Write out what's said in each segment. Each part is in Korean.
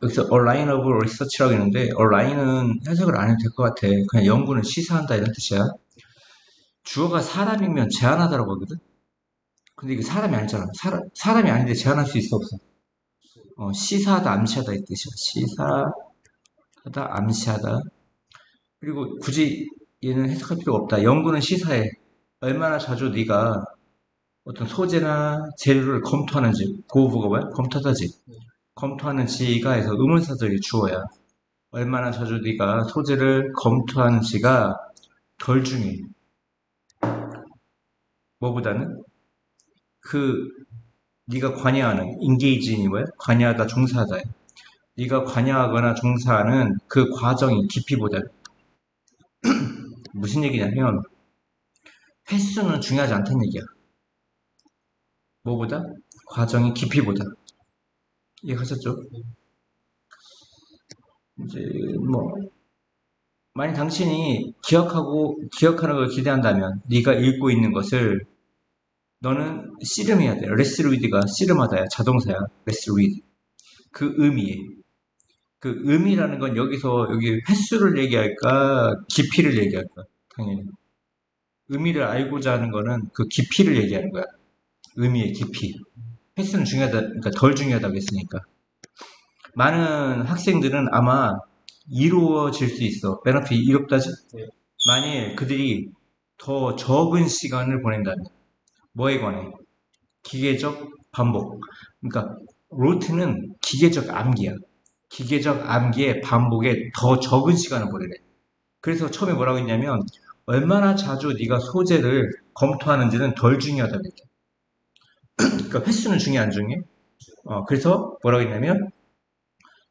여기서 align of research라고 했는데 align은 해석을 안 해도 될 것 같아. 그냥 연구는 시사한다 이런 뜻이야. 주어가 사람이면 제한하다라고 하거든. 근데 이게 사람이 아니잖아. 사람이 아닌데 제한할 수 있어 없어? 시사하다 암시하다 이 뜻이야. 시사하다 암시하다. 그리고 굳이 얘는 해석할 필요가 없다. 연구는 시사해. 얼마나 자주 네가 어떤 소재나 재료를 검토하는지, 고부가 뭐야? 검토하다지. 검토하는지가 해서 의문사절이 주어야. 얼마나 자주 네가 소재를 검토하는지가 덜 중요해. 뭐보다는 그 네가 관여하는 engage인이 뭐야? 관여하다, 종사하다. 네가 관여하거나 종사하는 그 과정이 깊이보다 무슨 얘기냐면 횟수는 중요하지 않다는 얘기야. 뭐보다? 과정이 깊이보다. 이해하셨죠? 이제 뭐 만약 당신이 기억하는 걸 기대한다면 네가 읽고 있는 것을 너는 씨름해야 돼. 레스 리드가 씨름하다야. 자동사야. 레스 리드. 그 의미에. 그 의미라는 건 여기 횟수를 얘기할까? 깊이를 얘기할까? 당연히. 의미를 알고자 하는 거는 그 깊이를 얘기하는 거야. 의미의 깊이. 횟수는 중요하다, 그러니까 덜 중요하다고 했으니까. 많은 학생들은 아마 이루어질 수 있어. 베너핏이 이롭다지? 만일 그들이 더 적은 시간을 보낸다면. 뭐에 관해? 기계적 반복. 그러니까 로트는 기계적 암기야. 기계적 암기의 반복에 더 적은 시간을 보내래. 그래서 처음에 뭐라고 했냐면 얼마나 자주 네가 소재를 검토하는지는 덜 중요하다고 했죠. 그러니까 횟수는 중요해 안 중요해? 그래서 뭐라고 했냐면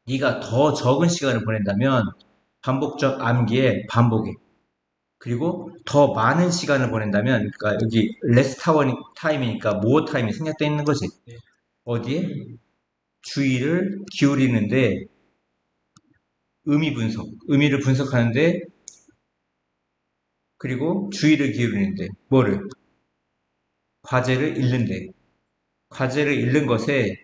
네가 더 적은 시간을 보낸다면 반복적 암기에 반복에 그리고 더 많은 시간을 보낸다면 그러니까 여기 less time이니까 more time이 생략되어 있는 거지. 어디에? 주의를 기울이는데 의미 분석, 의미를 분석하는데 그리고 주의를 기울이는데 뭐를? 과제를 읽는데 과제를 읽는 것에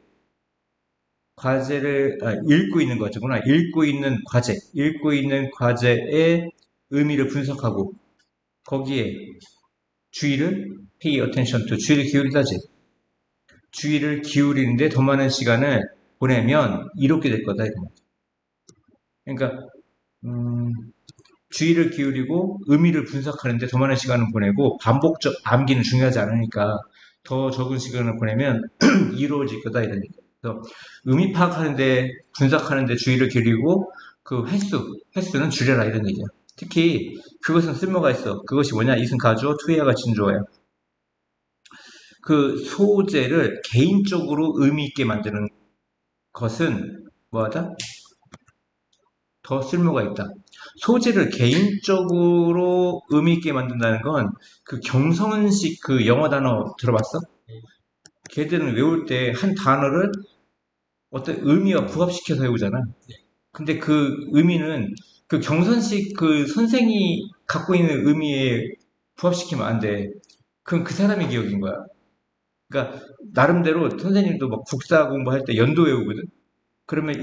읽고 있는 거구나. 읽고 있는 과제의 의미를 분석하고 거기에 주의를 pay attention to 주의를 기울이다지. 주의를 기울이는데 더 많은 시간을 보내면 이렇게 될 거다. 그러니까 음, 주의를 기울이고 의미를 분석하는데 더 많은 시간을 보내고 반복적 암기는 중요하지 않으니까 더 적은 시간을 보내면 이루어질 거다 이런 얘기. 그래서 의미 파악하는데 분석하는데 주의를 기울이고 그 횟수는 줄여라 이런 얘기야. 특히 그것은 쓸모가 있어. 그것이 뭐냐? 이승 가주어 투이어가 진주어야. 그 소재를 개인적으로 의미 있게 만드는 것은 뭐하다? 더 쓸모가 있다. 소재를 개인적으로 의미 있게 만든다는 건 그 경성은식 그 영어 단어 들어봤어? 걔들은 외울 때 한 단어를 어떤 의미와 부합시켜서 외우잖아. 근데 그 의미는 그 경선식 그 선생이 갖고 있는 의미에 부합시키면 안 돼. 그건 그 사람의 기억인 거야. 그러니까 나름대로 선생님도 막 국사 공부할 때 연도 외우거든. 그러면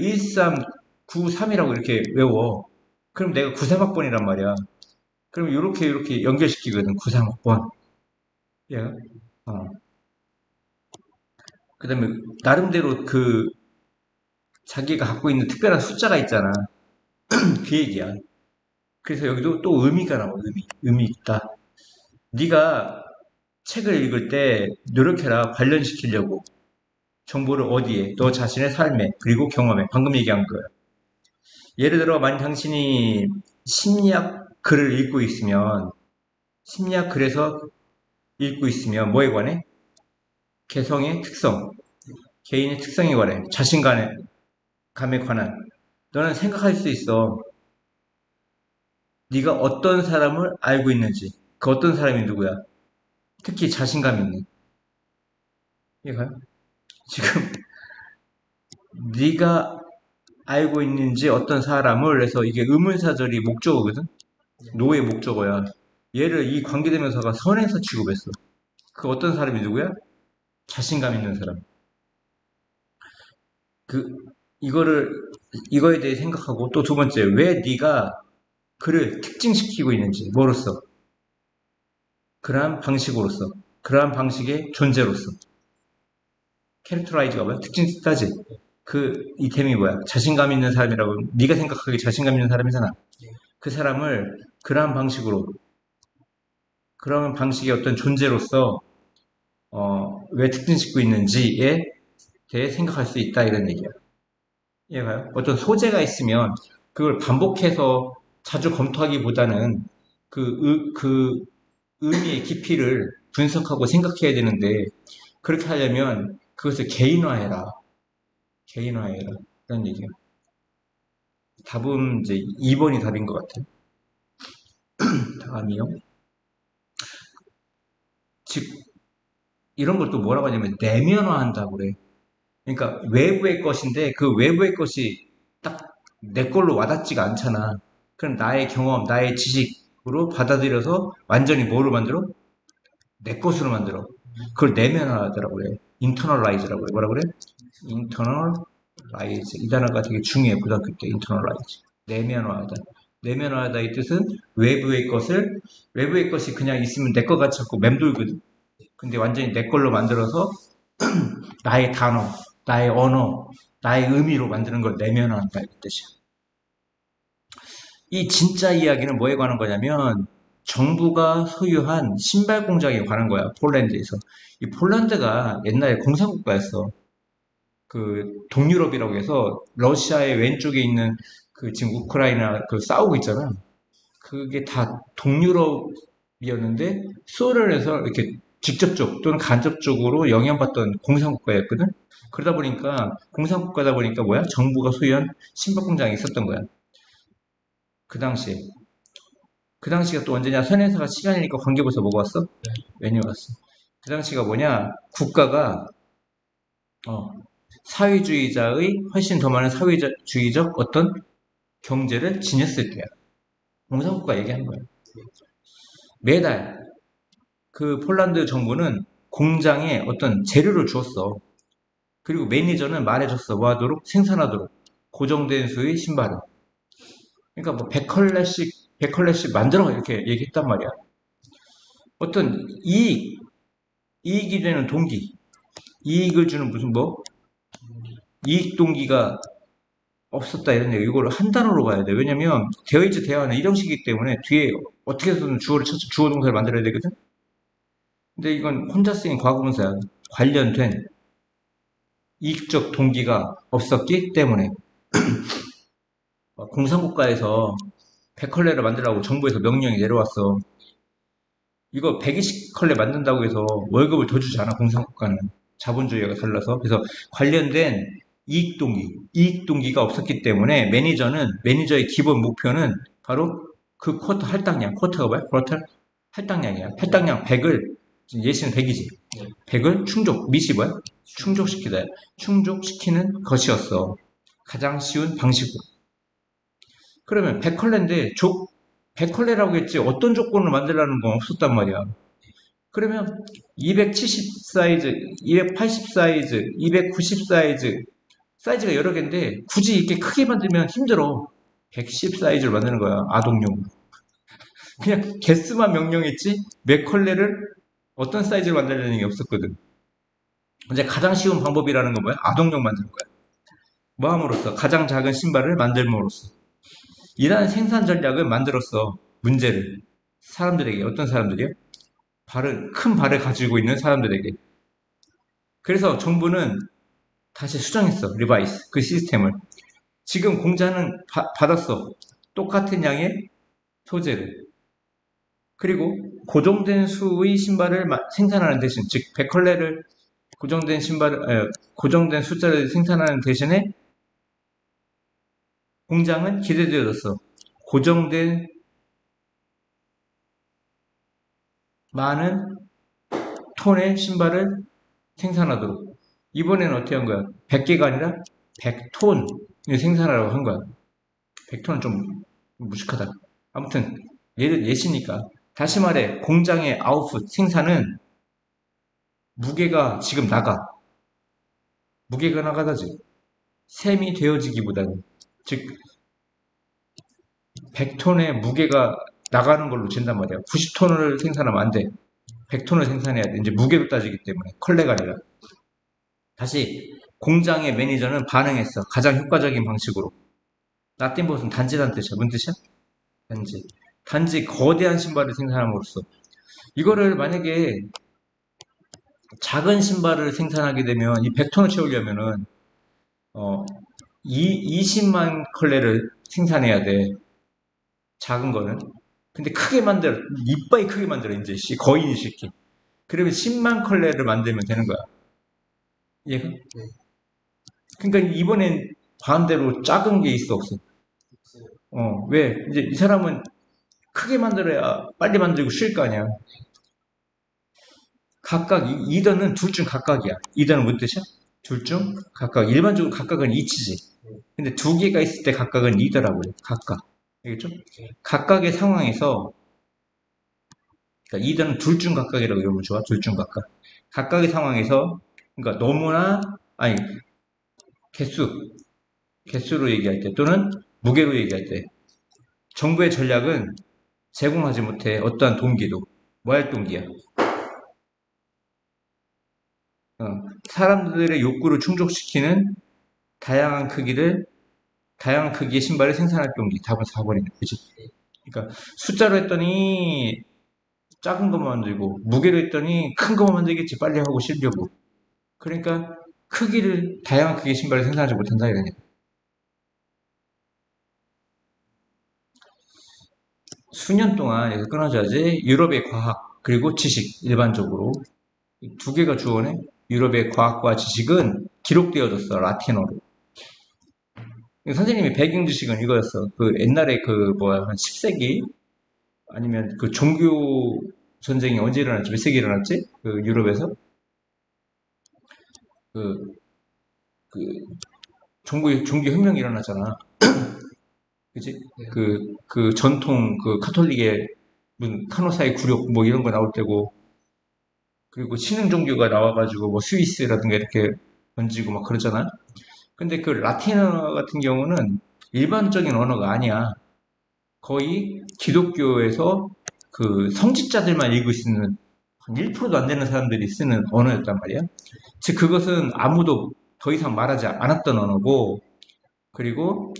1393이라고 이렇게 외워. 그럼 내가 93학번이란 말이야. 그럼 이렇게 연결시키거든. 93학번. 예. 어. 그다음에 나름대로 그 자기가 갖고 있는 특별한 숫자가 있잖아. 그 얘기야. 그래서 여기도 또 의미가 나와. 의미 있다. 네가 책을 읽을 때 노력해라. 관련시키려고. 정보를 어디에? 너 자신의 삶에, 그리고 경험에. 방금 얘기한 거야. 예를 들어, 만약 당신이 심리학 글을 읽고 있으면, 심리학 글에서 읽고 있으면 뭐에 관해? 개성의 특성, 개인의 특성에 관해, 감에 관한. 너는 생각할 수 있어. 네가 어떤 사람을 알고 있는지. 그 어떤 사람이 누구야? 특히 자신감 있는. 이해가요? 지금 네가 알고 있는지 어떤 사람을 해서 이게 의문사절이 목적어거든? 노의 목적어야. 얘를 이 관계대명사가 선행사 취급했어. 그 어떤 사람이 누구야? 자신감 있는 사람. 그 이거를 이거에 대해 생각하고 또 두 번째, 왜 네가 그를 특징시키고 있는지, 뭐로써? 그러한 방식으로서, 그러한 방식의 존재로서. 캐릭터라이즈가 뭐야? 특징 따지. 그 이템이 뭐야? 자신감 있는 사람이라고 네가 생각하기에 자신감 있는 사람이잖아. 그 사람을 그러한 방식으로 그런 방식의 어떤 존재로서 왜 특징짓고 있는지에 대해 생각할 수 있다 이런 얘기야. 이해가요? 어떤 소재가 있으면 그걸 반복해서 자주 검토하기보다는 그 의미의 깊이를 분석하고 생각해야 되는데 그렇게 하려면 그것을 개인화해라. 개인화해라. 이런 얘기야. 답은 이제 2번이 답인 것 같아요. 다음이요. 즉 이런 걸 또 뭐라고 하냐면 내면화한다고 그래. 그러니까 외부의 것인데 그 외부의 것이 딱 내 걸로 와닿지가 않잖아. 그럼 나의 경험, 나의 지식으로 받아들여서 완전히 뭐로 만들어? 내 것으로 만들어. 그걸 내면화하더라고 그래. internalize라고 그래. 뭐라 그래? internalize. 이 단어가 되게 중요해. 고등학교 때 internalize. 내면화하다. 내면화하다 이 뜻은 외부의 것이 그냥 있으면 내 것 같이 자꾸 맴돌거든. 근데 완전히 내 걸로 만들어서 나의 단어, 나의 언어, 나의 의미로 만드는 걸 내면화한다 이 뜻이야. 이 진짜 이야기는 뭐에 관한 거냐면 정부가 소유한 신발 공장에 관한 거야. 폴란드에서. 이 폴란드가 옛날에 공산국가였어. 그 동유럽이라고 해서 러시아의 왼쪽에 있는 그 지금 우크라이나 그 싸우고 있잖아. 그게 다 동유럽이었는데 소련에서 이렇게 직접적 또는 간접적으로 영향받던 공산국가였거든. 그러다 보니까 공산국가다 보니까 뭐야? 정부가 소유한 신발 공장이 있었던 거야. 그 당시에. 그 당시가 또 언제냐? 선행사가 시간이니까 관계부터 보고 왔어? 메뉴 왔어. 그 당시가 뭐냐? 국가가 어, 사회주의자의 훨씬 더 많은 사회주의적 어떤 경제를 지녔을 때야. 공산국가 얘기하는 거야. 매달 그 폴란드 정부는 공장에 어떤 재료를 주었어. 그리고 매니저는 말해줬어. 뭐 하도록? 생산하도록. 고정된 수의 신발을. 그러니까 뭐 100컬레씩 만들어 이렇게 얘기했단 말이야. 어떤 이익이 되는 동기, 이익을 주는 무슨 뭐 이익 동기가 없었다 이런 얘기. 이걸 한 단어로 봐야 돼. 왜냐면 대의제 대화는 이형식이기 때문에 뒤에 어떻게 해서든 주어를 찾아 주어 동사를 만들어야 되거든. 근데 이건 혼자 쓰인 과거분사야. 관련된 이익적 동기가 없었기 때문에 공산국가에서 100컬레를 만들라고 정부에서 명령이 내려왔어. 이거 120컬레 만든다고 해서 월급을 더 주지 않아, 공산국가는. 자본주의가 달라서. 그래서 관련된 이익 동기가 없었기 때문에 매니저의 기본 목표는 바로 그 쿼터 할당량, 쿼터가 뭐야? 쿼터 할당량이야. 할당량 100을, 예시는 100이지. 100을 미시 뭐야? 충족시키다. 충족시키는 것이었어. 가장 쉬운 방식으로. 그러면 100컬레인데 100컬레라고 했지 어떤 조건을 만들라는 건 없었단 말이야. 그러면 270 사이즈, 280 사이즈, 290 사이즈가 여러 개인데 굳이 이렇게 크게 만들면 힘들어. 110 사이즈를 만드는 거야. 아동용. 그냥 개수만 명령했지 몇 컬레를 어떤 사이즈를 만들려는 게 없었거든. 이제 가장 쉬운 방법이라는 건 뭐야? 아동용 만드는 거야. 뭐 함으로써? 가장 작은 신발을 만들므로써. 이러한 생산 전략을 만들었어. 문제를. 사람들에게. 어떤 사람들이요? 큰 발을 가지고 있는 사람들에게. 그래서 정부는 다시 수정했어. 리바이스. 그 시스템을. 지금 공자는 받았어. 똑같은 양의 소재를. 그리고 고정된 수의 신발을 생산하는 대신, 즉 100컬레를 고정된 숫자를 생산하는 대신에 공장은 기대되어졌어. 고정된 많은 톤의 신발을 생산하도록. 이번에는 어떻게 한 거야? 100개가 아니라 100톤을 생산하라고 한 거야. 100톤은 좀 무식하다. 아무튼 예시니까. 다시 말해 공장의 아웃풋 생산은 무게가 지금 나가. 무게가 나가다지. 셈이 되어지기보다는. 즉 100톤의 무게가 나가는 걸로 재단 말이야. 90톤을 생산하면 안 돼. 100톤을 생산해야 돼. 이제 무게로 따지기 때문에 컬레가 아니라. 다시 공장의 매니저는 반응했어. 가장 효과적인 방식으로. 나띵봇은 단지란 뜻이야. 무슨 뜻이야? 단지. 단지 거대한 신발을 생산함으로써 이거를 만약에 작은 신발을 생산하게 되면 이 100톤을 채우려면은 20만 컬레를 생산해야 돼. 작은 거는. 근데 크게 만들어. 이빨이 크게 만들어 이제 거인이 시키. 그러면 10만 컬레를 만들면 되는 거야. 이해가? 그러니까 이번엔 반대로 작은 게 있어 없어? 왜? 이제 이 사람은 크게 만들어야 빨리 만들고 쉴 거 아니야. 각각 이더는 둘 중 각각이야. 이더는 무슨 뜻이야? 둘 중 각각. 일반적으로 각각은 이치지. 근데 두 개가 있을 때 각각은 리더라고 해요. 각각. 알겠죠? 각각의 상황에서 그러니까 이더는 둘 중 각각이라고 이러면 좋아. 둘 중 각각. 각각의 상황에서 그러니까 너무나 아니 개수로 얘기할 때 또는 무게로 얘기할 때 정부의 전략은 제공하지 못해 어떠한 동기도 뭐 할 동기야? 어, 사람들의 욕구를 충족시키는 다양한 크기를 다양한 크기의 신발을 생산할 동기 답은 4번이네. 그치? 그러니까 숫자로 했더니 작은 것만 만들고 무게로 했더니 큰 것만 만들겠지. 빨리 하고 쉬려고. 그러니까 크기를 다양한 크기의 신발을 생산하지 못한다 이거냐. 수년 동안 여기서 끊어져야지 유럽의 과학 그리고 지식 일반적으로 두 개가 주어네. 유럽의 과학과 지식은 기록되어졌어 라틴어로. 선생님이 배경 지식은 이거였어. 그 옛날에 그 뭐야 한 10세기 아니면 그 종교 전쟁이 언제 일어났지? 몇 세기 일어났지? 그 유럽에서 그, 그 종교 혁명이 일어났잖아. 그지? 그 전통 그 카톨릭의 무슨 카노사의 굴욕 뭐 이런 거 나올 때고 그리고 신흥 종교가 나와가지고 뭐 스위스라든가 이렇게 번지고 막 그러잖아. 근데 그 라틴어 같은 경우는 일반적인 언어가 아니야. 거의 기독교에서 그 성직자들만 읽을 수 있는 한 1%도 안 되는 사람들이 쓰는 언어였단 말이야. 즉 그것은 아무도 더 이상 말하지 않았던 언어고 그리고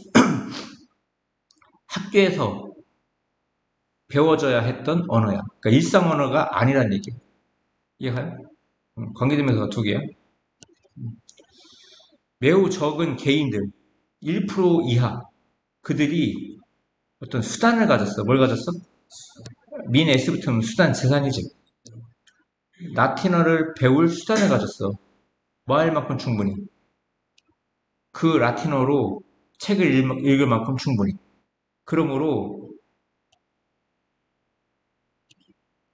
학교에서 배워져야 했던 언어야. 그러니까 일상 언어가 아니란 얘기야. 이해가요? 관계되면서 두 개야. 매우 적은 개인들, 1% 이하, 그들이 어떤 수단을 가졌어. 뭘 가졌어? 민 S부터는 수단, 재산이지. 라틴어를 배울 수단을 가졌어. 뭐 할 만큼 충분히. 그 라틴어로 책을 읽을 만큼 충분히. 그러므로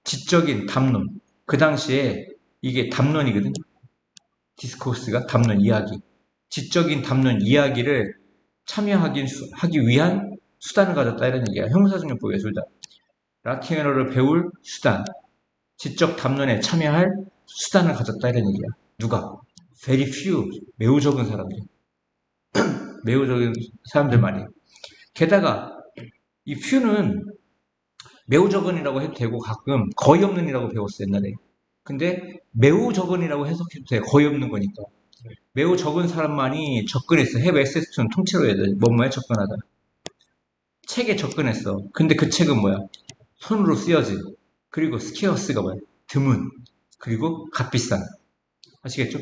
지적인 담론. 그 당시에 이게 담론이거든. 디스코스가 담론 이야기. 지적인 담론 이야기를 하기 위한 수단을 가졌다 이런 얘기야. 형사적용법에 둘 다. 라틴어를 배울 수단, 지적 담론에 참여할 수단을 가졌다 이런 얘기야. 누가? Very few. 매우 적은 사람들. 매우 적은 사람들만이. 게다가 이 few는 매우 적은이라고 해도 되고 가끔 거의 없는이라고 배웠어 옛날에. 근데 매우 적은이라고 해석해도 돼. 거의 없는 거니까. 매우 적은 사람만이 접근했어. have access to는 통째로 해야 돼. 뭐뭐에 접근하다. 책에 접근했어. 근데 그 책은 뭐야? 손으로 쓰여진. 그리고 스케어스가 뭐야? 드문. 그리고 값비싼. 아시겠죠?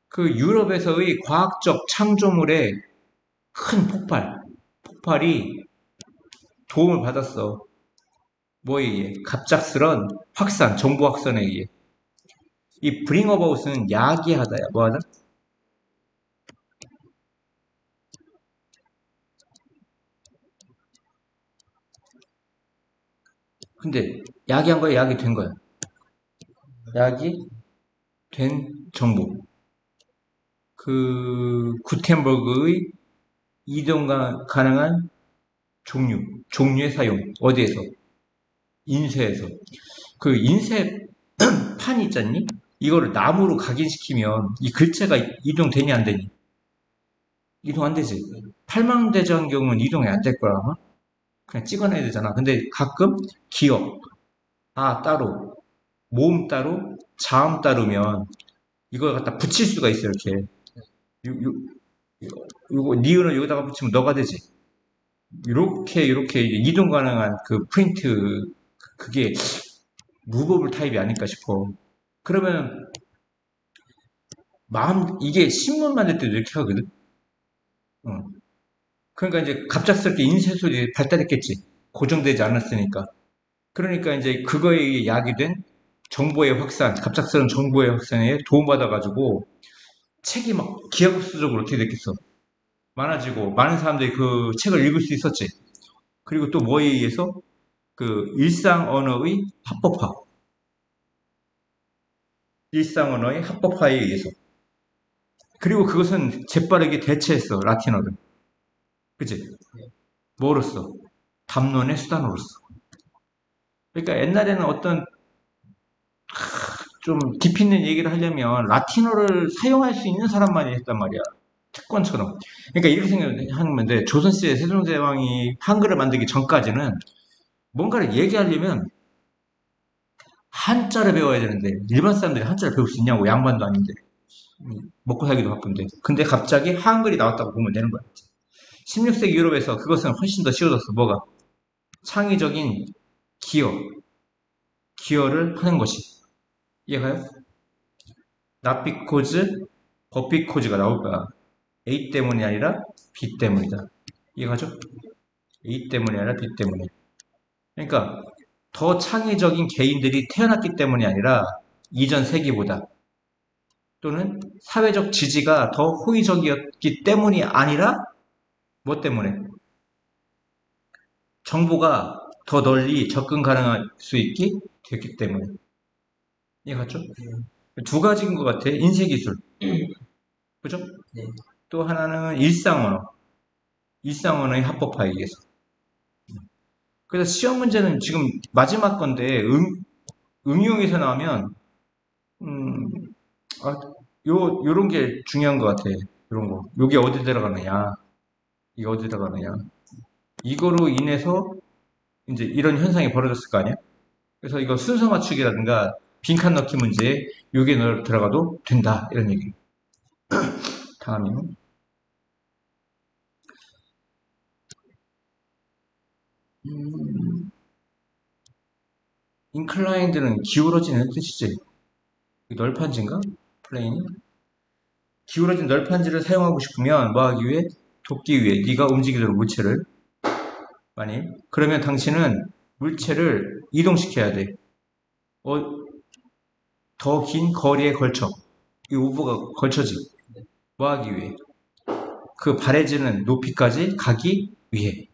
그 유럽에서의 과학적 창조물의 큰 폭발이 도움을 받았어. 뭐에 의해? 갑작스런 확산, 정보 확산에 의해. 이 bring about은 야기하다야. 뭐하다? 근데 야기한 거야, 야기 된 거야. 야기 된 정보. 그 구텐버그의 이동 가능한 종류의 사용. 어디에서? 인쇄에서. 그 인쇄판 있잖니? 이거를 나무로 각인시키면 이 글자가 이동되니 안 되니? 이동 안 되지. 팔망대장 경우는 이동이 안 될 거야, 아마? 그냥 찍어내야 되잖아. 근데 가끔 기억, 아, 따로, 모음 따로, 자음 따로면 이걸 갖다 붙일 수가 있어, 이렇게. 요거, 니은을 여기다가 붙이면 너가 되지. 이렇게 이동 가능한 그 프린트, 그게 무버블 타입이 아닐까 싶어. 그러면 이게 신문 만들 때도 이렇게 하거든? 어. 그러니까 이제 갑작스럽게 인쇄술이 발달했겠지. 고정되지 않았으니까. 그러니까 이제 그거에 야기된 정보의 확산, 갑작스러운 정보의 확산에 도움받아가지고 책이 막 기하급수적으로 어떻게 됐겠어. 많아지고 많은 사람들이 그 책을 읽을 수 있었지. 그리고 또 뭐에 의해서 그 일상 언어의 합법화에 의해서. 그리고 그것은 재빠르게 대체했어, 라틴어를. 그치? 뭐로써? 담론의 수단으로서. 그러니까 옛날에는 어떤 좀 깊이 있는 얘기를 하려면 라틴어를 사용할 수 있는 사람만이 했단 말이야. 특권처럼. 그러니까 이렇게 생각하면 돼. 조선시대 세종대왕이 한글을 만들기 전까지는 뭔가를 얘기하려면 한자를 배워야 되는데 일반 사람들이 한자를 배울 수 있냐고, 양반도 아닌데. 먹고 살기도 바쁜데. 근데 갑자기 한글이 나왔다고 보면 되는 거야. 16세기 유럽에서 그것은 훨씬 더 쉬워졌어. 뭐가? 창의적인 기여, 기여를 하는 것이. 이해가요? 나피코즈, 버피코즈가 나올 거야. A 때문이 아니라 B 때문이다. 이해가죠? A 때문이 아니라 B 때문에. 그러니까 더 창의적인 개인들이 태어났기 때문이 아니라 이전 세기보다, 또는 사회적 지지가 더 호의적이었기 때문이 아니라 뭐 때문에? 정보가 더 널리 접근 가능할 수 있게 됐기 때문에. 이해갔죠? 두 가지인 것 같아. 인쇄기술. 그죠? 네. 또 하나는 일상언어. 일상언어의 합법화에 의해서. 그래서 시험 문제는 지금 마지막 건데, 응용에서 나오면, 음, 아, 요런 게 중요한 것 같아. 요런 거. 요게 어디 들어가느냐. 이게 어디 들어가느냐. 이거로 인해서 이제 이런 현상이 벌어졌을 거 아니야? 그래서 이거 순서 맞추기라든가 빈칸 넣기 문제에 요게 들어가도 된다. 이런 얘기. 다음이요. 인클라인드는 기울어지는 뜻이지. 널판지인가? 플레인이? 기울어진 널판지를 사용하고 싶으면 뭐 하기 위해? 돕기 위해 네가 움직이도록 물체를 많이. 그러면 당신은 물체를 이동시켜야 돼. 더 긴 거리에 걸쳐. 이 우브가 걸쳐지. 뭐 하기 위해? 그 바래지는 높이까지 가기 위해.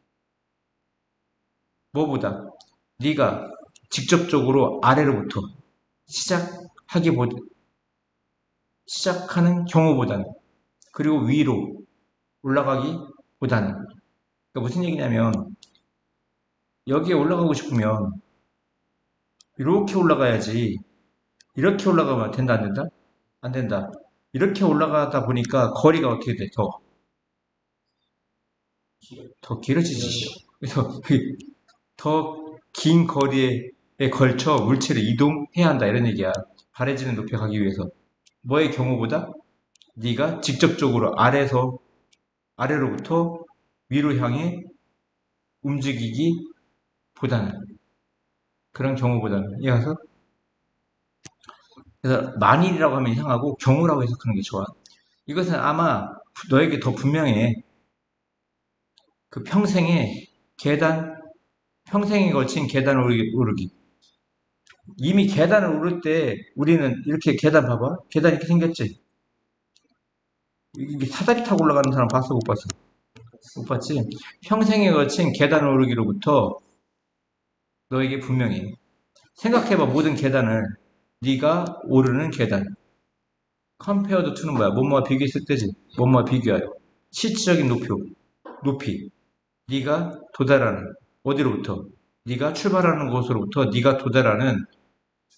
뭐보다? 네가 직접적으로 아래로부터 시작하기보다 시작하는 경우보다는, 그리고 위로 올라가기보다는. 그러니까 무슨 얘기냐면 여기에 올라가고 싶으면 이렇게 올라가야지. 이렇게 올라가면 된다, 안 된다? 안 된다. 이렇게 올라가다 보니까 거리가 어떻게 돼? 더 길어지지. 그래서 더 긴 거리에 걸쳐 물체를 이동해야 한다, 이런 얘기야. 바래지는 높이 가기 위해서. 뭐의 경우보다? 네가 직접적으로 아래로부터 위로 향해 움직이기보다는, 그런 경우보다는. 이어서 그래서 만일이라고 하면 이상하고 경우라고 해석하는 게 좋아. 이것은 아마 너에게 더 분명해. 그 평생에 걸친 계단 오르기. 이미 계단을 오를 때 우리는 이렇게 계단 봐봐. 계단 이렇게 생겼지? 이게 사다리 타고 올라가는 사람 봤어, 못 봤어? 못 봤지? 평생에 걸친 계단 오르기로부터 너에게 분명해. 생각해봐, 모든 계단을. 네가 오르는 계단. 컴페어드 투는 뭐야? 뭐뭐와 비교했을 때지. 뭐뭐와 비교하여. 실질적인 높이. 네가 도달하는, 어디로부터? 네가 출발하는 곳으로부터 네가 도달하는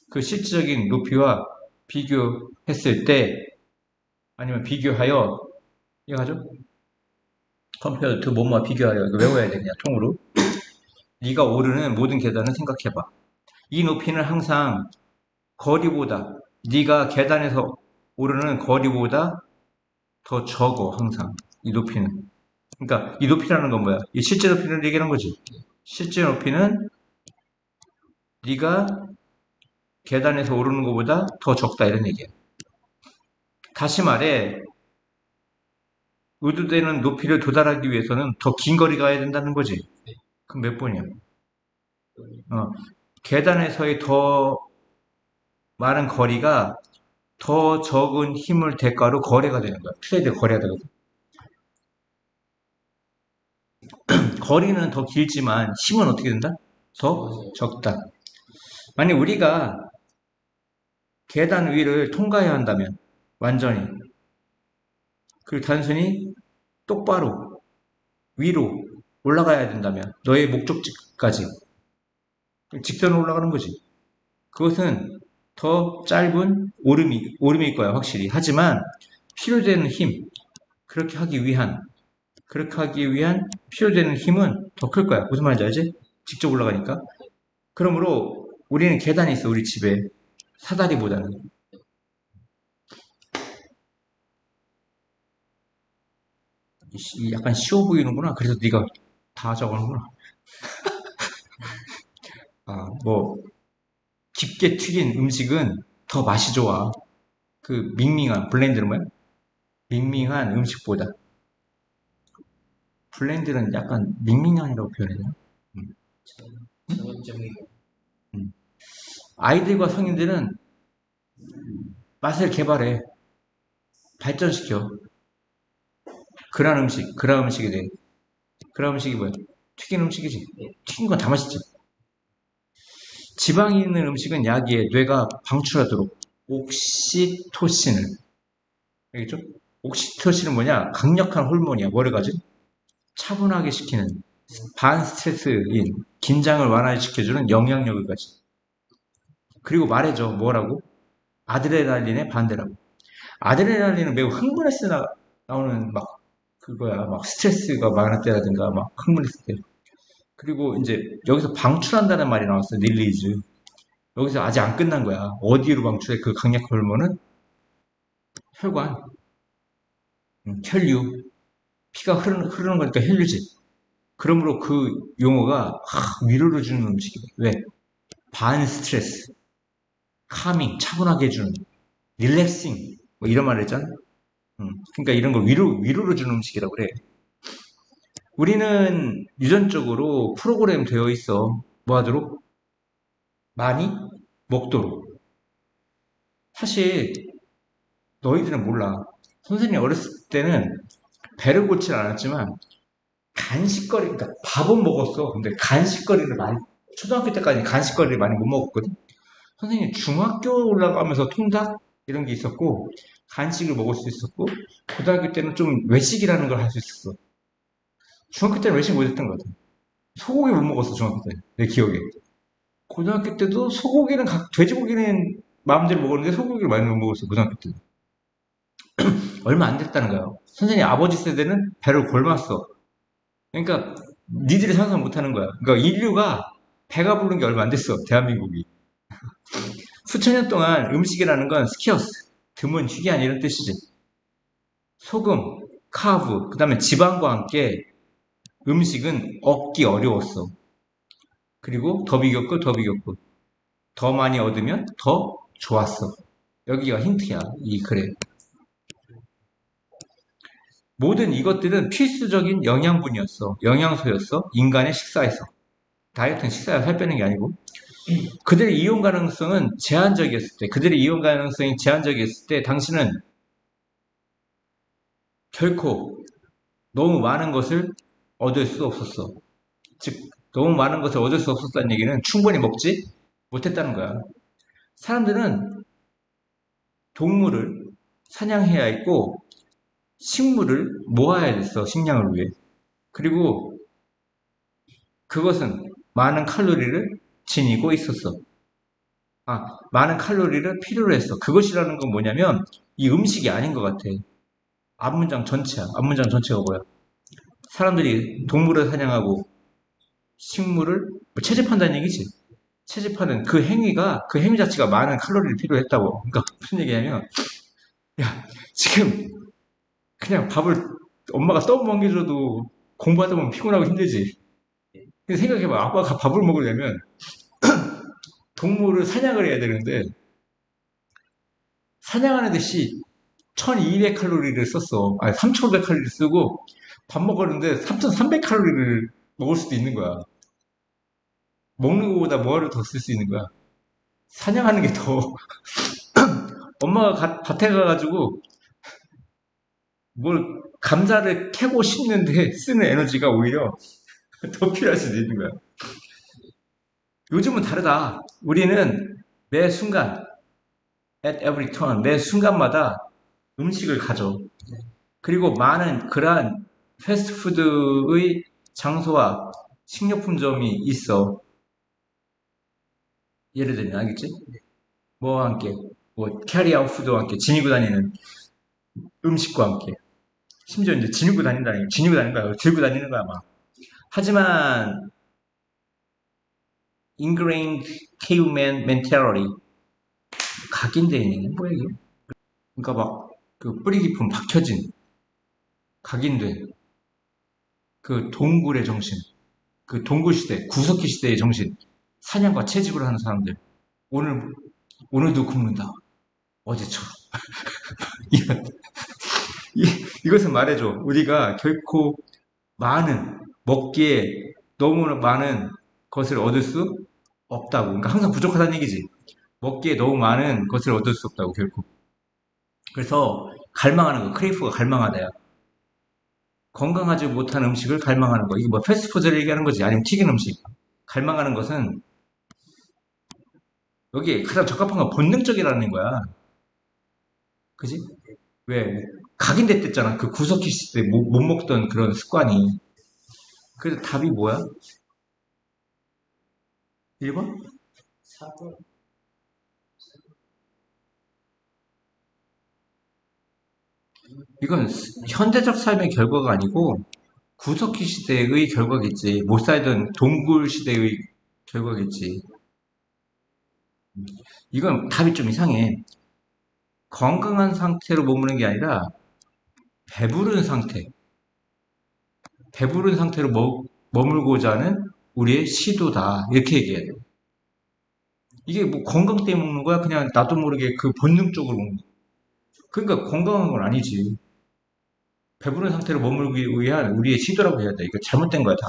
그 실질적인 높이와 비교했을 때, 아니면 비교하여, 이해가죠? compare to 뭐뭐와 비교하여. 이거 외워야 돼, 그냥 통으로. 네가 오르는 모든 계단을 생각해봐. 이 높이는 항상 거리보다, 네가 계단에서 오르는 거리보다 더 적어, 항상. 이 높이는. 그러니까 이 높이라는 건 뭐야? 이 실제 높이를 얘기하는 거지. 실제 높이는 네가 계단에서 오르는 것보다 더 적다, 이런 얘기야. 다시 말해, 의도되는 높이를 도달하기 위해서는 더 긴 거리 가야 된다는 거지. 그럼 몇 번이야? 어, 계단에서의 더 많은 거리가 더 적은 힘을 대가로 거래가 되는 거야. 트레이드 거래가 되거든. 거리는 더 길지만 힘은 어떻게 된다? 더 적다. 만약 우리가 계단 위를 통과해야 한다면 완전히 그리고 단순히 똑바로 위로 올라가야 된다면 너의 목적지까지 직선으로 올라가는 거지. 그것은 더 짧은 오름일 거야, 확실히. 하지만 필요되는 힘, 그렇게 하기 위한, 그렇게 하기 위한 필요되는 힘은 더 클 거야. 무슨 말인지 알지? 직접 올라가니까. 그러므로 우리는 계단이 있어, 우리 집에. 사다리보다는. 약간 쉬워 보이는구나. 그래서 네가 다 적어놓구나. 아, 뭐 깊게 튀긴 음식은 더 맛이 좋아. 그 밍밍한 블렌드는 뭐야? 밍밍한 음식보다. 블렌드는 약간 밍밍한이라고 표현해야 되나? 음, 음. 아이들과 성인들은 맛을 개발해, 발전시켜. 그런 음식에 대해. 그런 음식이 뭐야? 튀긴 음식이지. 튀긴 건 다 맛있지. 지방이 있는 음식은 야기에 뇌가 방출하도록 옥시토신을, 알겠죠? 옥시토신은 뭐냐? 강력한 호르몬이야. 뭐를 가진? 차분하게 시키는 반스트레스인 긴장을 완화시켜주는 영향력을 가진. 그리고 말해줘. 뭐라고? 아드레날린의 반대라고. 아드레날린은 매우 흥분했을 때 나오는 막 그거야. 막 스트레스가 많을 때라든가 막 흥분했을 때. 그리고 이제 여기서 방출한다는 말이 나왔어. 릴리즈. 여기서 아직 안 끝난 거야. 어디로 방출해? 그 강력 호르몬은 혈관, 혈류, 피가 흐르는 거니까 혈류지. 그러므로 그 용어가 위로를 주는 음식이래. 왜? 반 스트레스, 카밍, 차분하게 해주는, 릴렉싱, 뭐 이런 말을 했잖아. 그러니까 이런 걸 위로를 주는 음식이라고 그래. 우리는 유전적으로 프로그램 되어 있어. 뭐 하도록? 많이 먹도록. 사실 너희들은 몰라. 선생님이 어렸을 때는 배를 고치지 않았지만 간식거리, 그러니까 밥은 먹었어. 근데 간식거리를 많이, 초등학교 때까지 간식거리를 많이 못 먹었거든. 선생님 중학교 올라가면서 통닭 이런 게 있었고 간식을 먹을 수 있었고 고등학교 때는 좀 외식이라는 걸 할 수 있었어. 중학교 때는 외식 못했던 것 같아. 소고기 못 먹었어 중학교 때 내 기억에. 고등학교 때도 소고기는 돼지고기는 마음대로 먹었는데 소고기를 많이 못 먹었어 고등학교 때. 얼마 안 됐다는 거야. 선생님 아버지 세대는 배를 골랐어. 그러니까 니들이 상상 못하는 거야. 그러니까 인류가 배가 부른 게 얼마 안 됐어 대한민국이. 수천 년 동안 음식이라는 건 스키어스, 드문, 희귀한 이런 뜻이지. 소금, 카브, 그 다음에 지방과 함께 음식은 얻기 어려웠어. 그리고 더 비겼고 더 비겼고 더 많이 얻으면 더 좋았어. 여기가 힌트야, 이 글에. 모든 이것들은 필수적인 영양분이었어. 영양소였어. 인간의 식사에서. 다이어트는 식사에 살 빼는 게 아니고. 그들의 이용 가능성은 제한적이었을 때, 그들의 이용 가능성이 제한적이었을 때, 당신은 결코 너무 많은 것을 얻을 수 없었어. 즉, 너무 많은 것을 얻을 수 없었다는 얘기는 충분히 먹지 못했다는 거야. 사람들은 동물을 사냥해야 했고, 식물을 모아야 했어, 식량을 위해. 그리고 그것은 많은 칼로리를 지니고 있었어. 많은 칼로리를 필요로 했어. 그것이라는 건 뭐냐면, 이 음식이 아닌 것 같아. 앞문장 전체야. 앞문장 전체가 뭐야? 사람들이 동물을 사냥하고 식물을 뭐 채집한다는 얘기지. 채집하는 그 행위가, 그 행위 자체가 많은 칼로리를 필요했다고. 그러니까 무슨 얘기냐면, 야, 지금 그냥 밥을 엄마가 떡 먹여줘도 공부하다 보면 피곤하고 힘들지. 근데 생각해봐. 아빠가 밥을 먹으려면 동물을 사냥을 해야 되는데, 사냥하는 듯이 1200칼로리를 썼어. 아니, 3500칼로리를 쓰고, 밥 먹었는데 3300칼로리를 먹을 수도 있는 거야. 먹는 것보다 뭐를 더 쓸 수 있는 거야. 사냥하는 게 더, 엄마가 밭에 가가지고, 감자를 캐고 심는데 쓰는 에너지가 오히려 더 필요할 수도 있는 거야. 요즘은 다르다. 우리는 매 순간, at every turn, 매 순간마다 음식을 가져. 그리고 많은 그러한 패스트푸드의 장소와 식료품점이 있어. 예를 들면, 알겠지? 뭐와 함께, 뭐, 캐리아웃 푸드와 함께, 지니고 다니는 음식과 함께. 심지어 이제 지니고 다닌다는 게, 지니고 다니는 거야. 들고 다니는 거야, 막. 하지만, ingrained caveman mentality. 각인된, 뭐야, 이게? 그러니까 막, 그 뿌리 깊은 박혀진, 각인된, 그 동굴의 정신, 그 동굴 시대, 구석기 시대의 정신, 사냥과 채집을 하는 사람들. 오늘, 오늘도 굶는다. 어제처럼. 이런, 이것은 말해줘. 우리가 결코 먹기에 너무 많은 것을 얻을 수 없다고. 그러니까 항상 부족하다는 얘기지. 먹기에 너무 많은 것을 얻을 수 없다고, 결코. 그래서 갈망하는 거, 크레이프가 갈망하다야. 건강하지 못한 음식을 갈망하는 거. 이게 뭐 패스트푸드를 얘기하는 거지. 아니면 튀긴 음식. 갈망하는 것은 여기에 가장 적합한 건 본능적이라는 거야. 그지? 왜? 각인됐댔잖아. 그 구석기 시대 못 먹던 그런 습관이. 그래서 답이 뭐야? 1번? 이건 현대적 삶의 결과가 아니고 구석기 시대의 결과겠지. 못 살던 동굴 시대의 결과겠지. 이건 답이 좀 이상해. 건강한 상태로 머무는 게 아니라 배부른 상태, 배부른 상태로 머물고자 하는 우리의 시도다. 이렇게 얘기해야 돼. 이게 뭐 건강 때문에 먹는 거야? 그냥 나도 모르게 그 본능적으로 먹는 거야. 그러니까 건강한 건 아니지. 배부른 상태로 머물기 위한 우리의 시도라고 해야 돼. 이거 잘못된 거야, 다.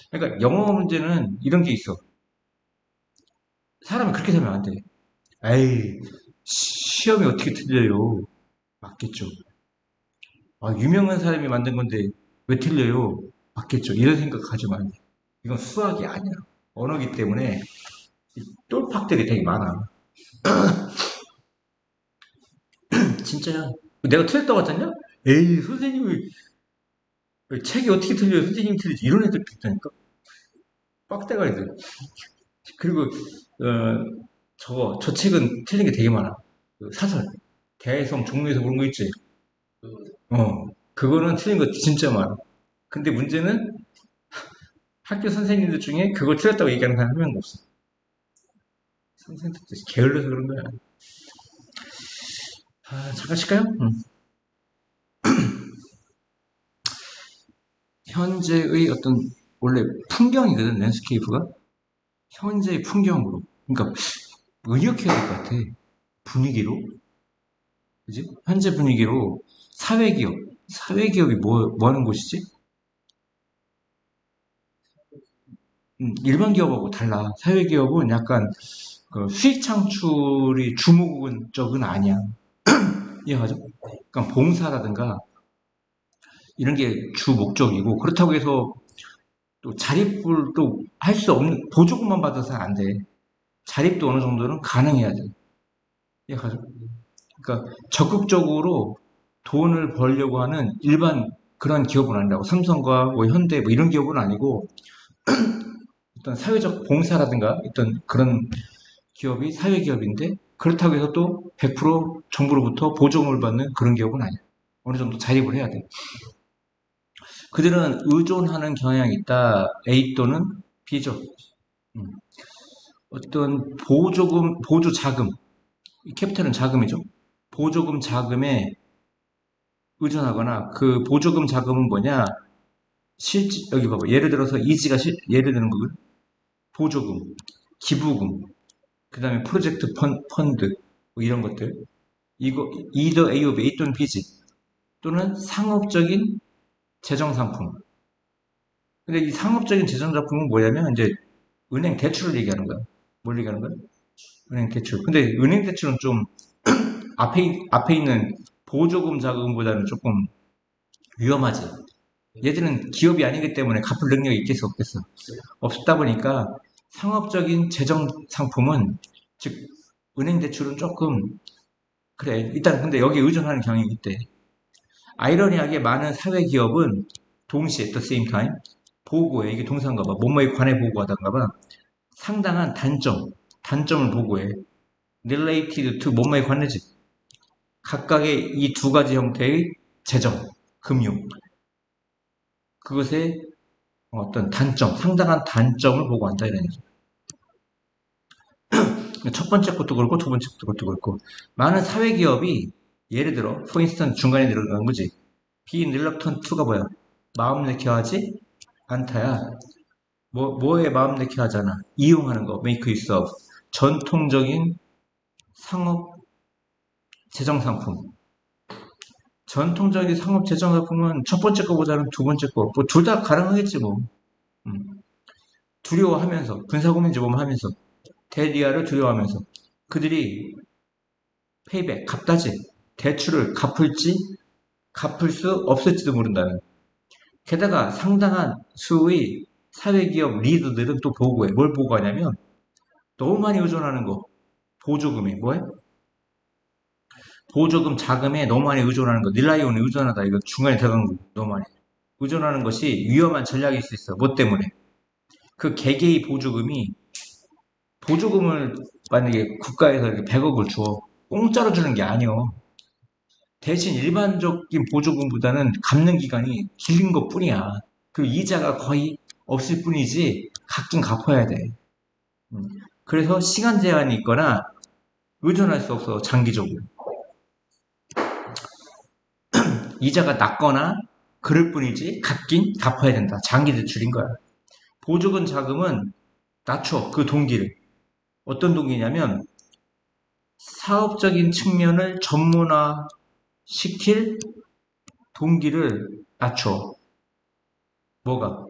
그러니까 영어 문제는 이런 게 있어. 사람이 그렇게 살면 안 돼. 에이, 시험이 어떻게 틀려요? 맞겠죠. 아, 유명한 사람이 만든 건데 왜 틀려요? 맞겠죠. 이런 생각하지 마. 이건 수학이 아니야. 언어기 때문에 똘팍들이 되게 많아. 진짜야. 내가 틀렸다고 했잖냐? 에이, 선생님이 책이 어떻게 틀려요? 선생님이 틀리지. 이런 애들 있다니까. 빡대가 애들. 그리고 저 책은 틀린 게 되게 많아. 그 사설. 대성, 종로에서 그런 거 있지. 그거는 틀린 거 진짜 많아. 근데 문제는 학교 선생님들 중에 그걸 틀렸다고 얘기하는 사람 한 명도 없어. 선생님들 게을러서 그런 거야. 아, 잠깐 쉴까요? 현재의 어떤, 원래 풍경이거든, 랜스케이프가. 현재의 풍경으로. 그러니까, 의역해야 될 것 같아. 분위기로. 그지? 현재 분위기로 사회기업. 사회기업이 뭐 하는 곳이지? 일반 기업하고 달라. 사회기업은 약간 그 수익 창출이 주목적은 아니야. 이해가죠? 그러니까 봉사라든가 이런 게 주 목적이고 그렇다고 해서 또 자립을 또 할 수 없는 보조금만 받아서는 안 돼. 자립도 어느 정도는 가능해야 돼. 이해가죠? 그러니까 적극적으로 돈을 벌려고 하는 일반 그런 기업은 아니라고. 삼성과 뭐 현대 뭐 이런 기업은 아니고 어떤 사회적 봉사라든가 어떤 그런 기업이 사회 기업인데 그렇다고 해서 또 100% 정부로부터 보조금을 받는 그런 기업은 아니야. 어느 정도 자립을 해야 돼. 그들은 의존하는 경향이 있다. A 또는 B죠. 음. 어떤 보조금, 보조자금, 캐피탈은 자금이죠. 보조금 자금에 의존하거나 그 보조금 자금은 뭐냐? 여기 봐봐. 예를 들어서 이지가 예를 드는 거거든. 보조금, 기부금, 그 다음에 프로젝트 펀드, 뭐 이런 것들. 이거, either A of A 또는 B지. 또는 상업적인 재정상품. 근데 이 상업적인 재정상품은 뭐냐면, 이제, 은행 대출을 얘기하는 거야. 뭘 얘기하는 거야? 은행 대출. 근데 은행 대출은 좀, 앞에 있는 보조금 자금보다는 조금 위험하지. 얘들은 기업이 아니기 때문에 갚을 능력이 있겠어, 없겠어? 없다 보니까 상업적인 재정 상품은, 즉, 은행 대출은 조금, 그래. 일단 근데 여기에 의존하는 경향이 있대. 아이러니하게 많은 사회 기업은 동시에, at the same time, 보고해. 이게 동사인가 봐. 뭐뭐에 관해 보고하던가 봐. 상당한 단점을 보고해. related to 뭐뭐에 관해지. 각각의 이 두 가지 형태의 재정, 금융. 그것의 어떤 단점, 상당한 단점을 보고한다 이런 얘기죠. 첫 번째 것도 그렇고 두 번째 것도 그렇고 많은 사회 기업이 예를 들어 for instance 중간에 들어간 거지. be reluctant to가 뭐야? 마음 내켜 하지 않다야. 뭐에 마음 내켜 하잖아. 이용하는 거 make use of 전통적인 상업 재정 상품. 전통적인 상업 재정 상품은 첫 번째 거보다는 두 번째 거, 뭐 둘 다 가능하겠지 뭐. 음. 두려워하면서 군사고민지범하면서 대리아를 두려워하면서 그들이 페이백 갚다지 대출을 갚을 수 없을지도 모른다는. 게다가 상당한 수의 사회기업 리더들은 또 보고해. 뭘 보고하냐면 너무 많이 의존하는 거. 보조금에 뭐해? 보조금 자금에 너무 많이 의존하는 거. 릴라이온에 의존하다. 이거 중간에 들어간 거. 너무 많이. 의존하는 것이 위험한 전략일 수 있어. 뭐 때문에? 그 개개의 보조금을 만약에 국가에서 이렇게 100억을 줘. 공짜로 주는 게 아니여. 대신 일반적인 보조금보다는 갚는 기간이 긴 것 뿐이야. 그 이자가 거의 없을 뿐이지 갚긴 갚아야 돼. 음. 그래서 시간 제한이 있거나 의존할 수 없어 장기적으로. 이자가 낮거나 그럴 뿐이지 갚긴 갚아야 된다. 장기 대출인 거야. 보조금 자금은 낮춰 그 동기를. 어떤 동기냐면 사업적인 측면을 전문화시킬 동기를 낮춰. 뭐가?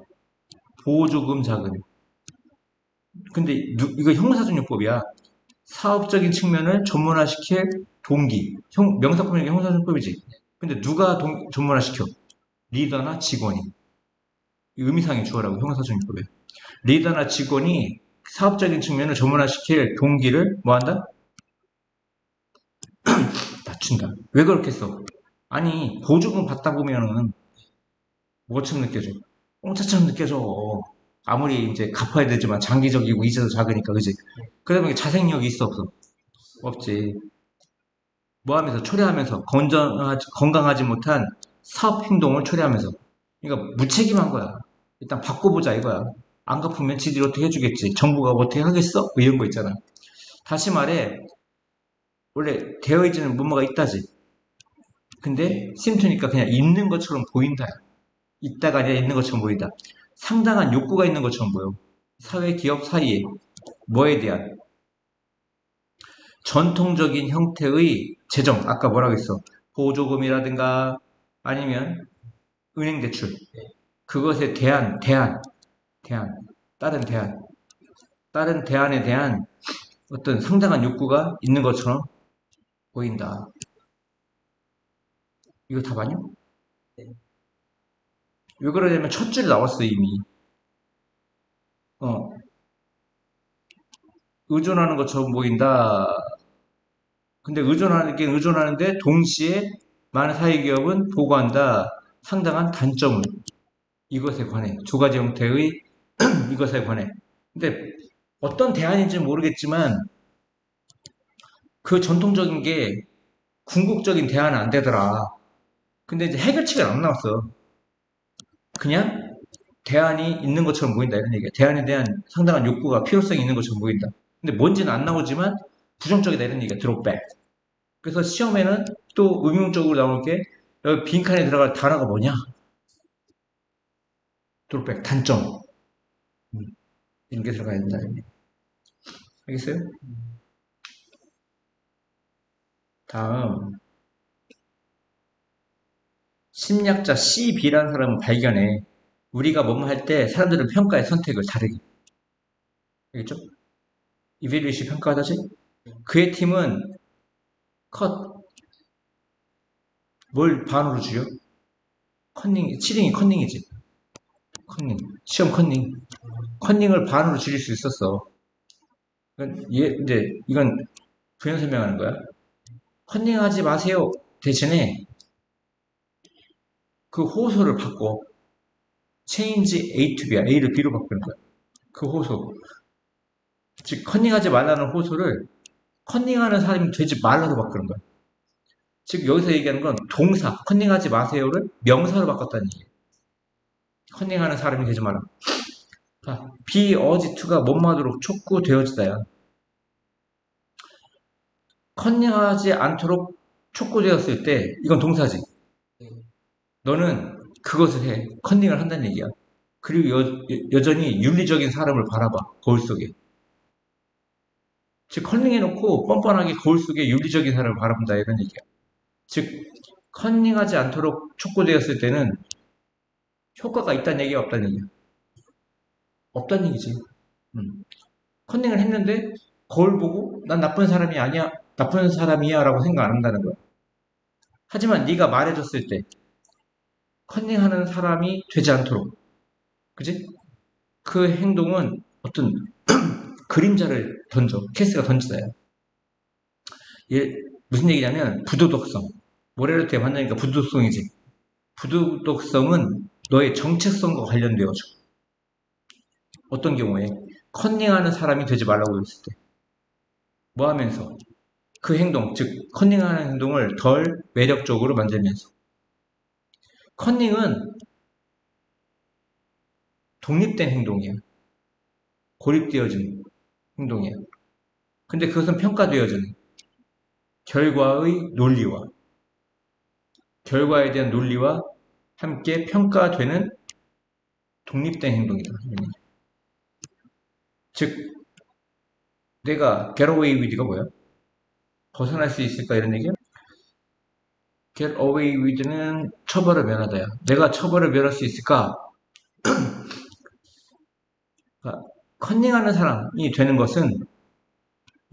보조금 자금. 근데 이거 형사적용법이야. 사업적인 측면을 전문화시킬 동기. 명사법이니까 형사적용법이지. 근데 누가 전문화시켜? 리더나 직원이. 의미상의 주어라고 형사적용법에. 리더나 직원이 사업적인 측면을 전문화시킬 동기를 뭐한다? 낮춘다. 왜 그렇게 써? 아니 보조금 받다 보면은 뭐처럼 느껴져? 공짜처럼 느껴져. 아무리 이제 갚아야 되지만 장기적이고 이자도 작으니까 그지? 그러다 보니까 자생력이 있어 없어? 없지. 뭐 하면서 초래하면서 건강하지 못한 사업 행동을 초래하면서 그러니까 무책임한 거야. 일단 바꿔보자 이거야. 안 갚으면 지들이 어떻게 해주겠지. 정부가 뭐 어떻게 하겠어? 뭐 이런 거 있잖아. 다시 말해 원래 되어 있지는 뭐뭐가 있다지. 근데 심투니까 그냥 있는 것처럼 보인다. 있다가 아니라 있는 것처럼 보인다. 상당한 욕구가 있는 것처럼 보여. 사회 기업 사이에 뭐에 대한 전통적인 형태의 재정, 아까 뭐라고 했어? 보조금이라든가 아니면 은행 대출. 그것에 대한, 다른 대안, 다른 대안에 대한 어떤 상당한 욕구가 있는 것처럼 보인다. 이거 다 봤냐? 왜 그러냐면 첫 줄 나왔어, 이미. 어, 의존하는 것처럼 보인다. 근데 의존하긴 의존하는데 동시에 많은 사회기업은 보고한다. 상당한 단점을. 이것에 관해. 두 가지 형태의 이것에 관해. 근데 어떤 대안인지 는 모르겠지만 그 전통적인 게 궁극적인 대안은 안 되더라. 근데 이제 해결책은 안 나왔어. 그냥 대안이 있는 것처럼 보인다 이런 얘기야. 대안에 대한 상당한 욕구가 필요성이 있는 것처럼 보인다. 근데 뭔지는 안 나오지만 부정적이다 이런 얘기야. 드롭백. 그래서 시험에는 또 응용적으로 나올 게 여기 빈칸에 들어갈 단어가 뭐냐? 드롭백 단점. 이런 게 들어가야 된다. 알겠어요? 다음 심리학자 CB라는 사람은 발견해. 우리가 뭐뭐 할 때 사람들은 평가의 선택을 다르게. 알겠죠? 이벨리시 평가하다지? 그의 팀은 컷, 뭘 반으로 줄여? 컨닝, 치링이 컨닝이지. 컨닝. 시험 컨닝. 컨닝을 반으로 줄일 수 있었어. 이건 부연 설명하는 거야. 컨닝하지 마세요. 대신에 그 호소를 바꿔. change A to B야. A를 B로 바꾸는 거야. 그 호소. 즉, 컨닝하지 말라는 호소를 컨닝하는 사람이 되지 말라로 바꾸는 거야. 즉, 여기서 얘기하는 건 동사, 컨닝하지 마세요를 명사로 바꿨다는 얘기야. 컨닝하는 사람이 되지 마라. 자, be urged to가 못마도록 촉구되어지다야. 컨닝하지 않도록 촉구되었을 때, 이건 동사지. 너는 그것을 해. 컨닝을 한다는 얘기야. 그리고 여전히 윤리적인 사람을 바라봐. 거울 속에. 즉, 컨닝해놓고 뻔뻔하게 거울 속에 윤리적인 사람을 바라본다. 이런 얘기야. 즉, 컨닝하지 않도록 촉구되었을 때는 효과가 있다는 얘기야, 없다는 얘기야? 없다는 얘기지. 컨닝을 했는데 거울 보고 난 나쁜 사람이 아니야, 나쁜 사람이야 라고 생각 안 한다는 거야. 하지만 네가 말해줬을 때 컨닝하는 사람이 되지 않도록, 그지? 그 행동은 어떤 그림자를 던져, 캐스가 던지다야. 얘 무슨 얘기냐면 부도덕성. 모래르트에 만나니까 부도덕성이지. 부도덕성은 너의 정체성과 관련되어져. 어떤 경우에 컨닝하는 사람이 되지 말라고 했을 때, 뭐 하면서 그 행동, 즉 컨닝하는 행동을 덜 매력적으로 만들면서. 컨닝은 독립된 행동이야. 고립되어진 행동이야. 근데 그것은 평가되어지는 결과의 논리와 결과에 대한 논리와 함께 평가되는 독립된 행동이다. 즉, 내가 get away with가 뭐야? 벗어날 수 있을까 이런 얘기야? get away with는 처벌을 면하다야. 내가 처벌을 면할 수 있을까? 그러니까 컨닝하는 사람이 되는 것은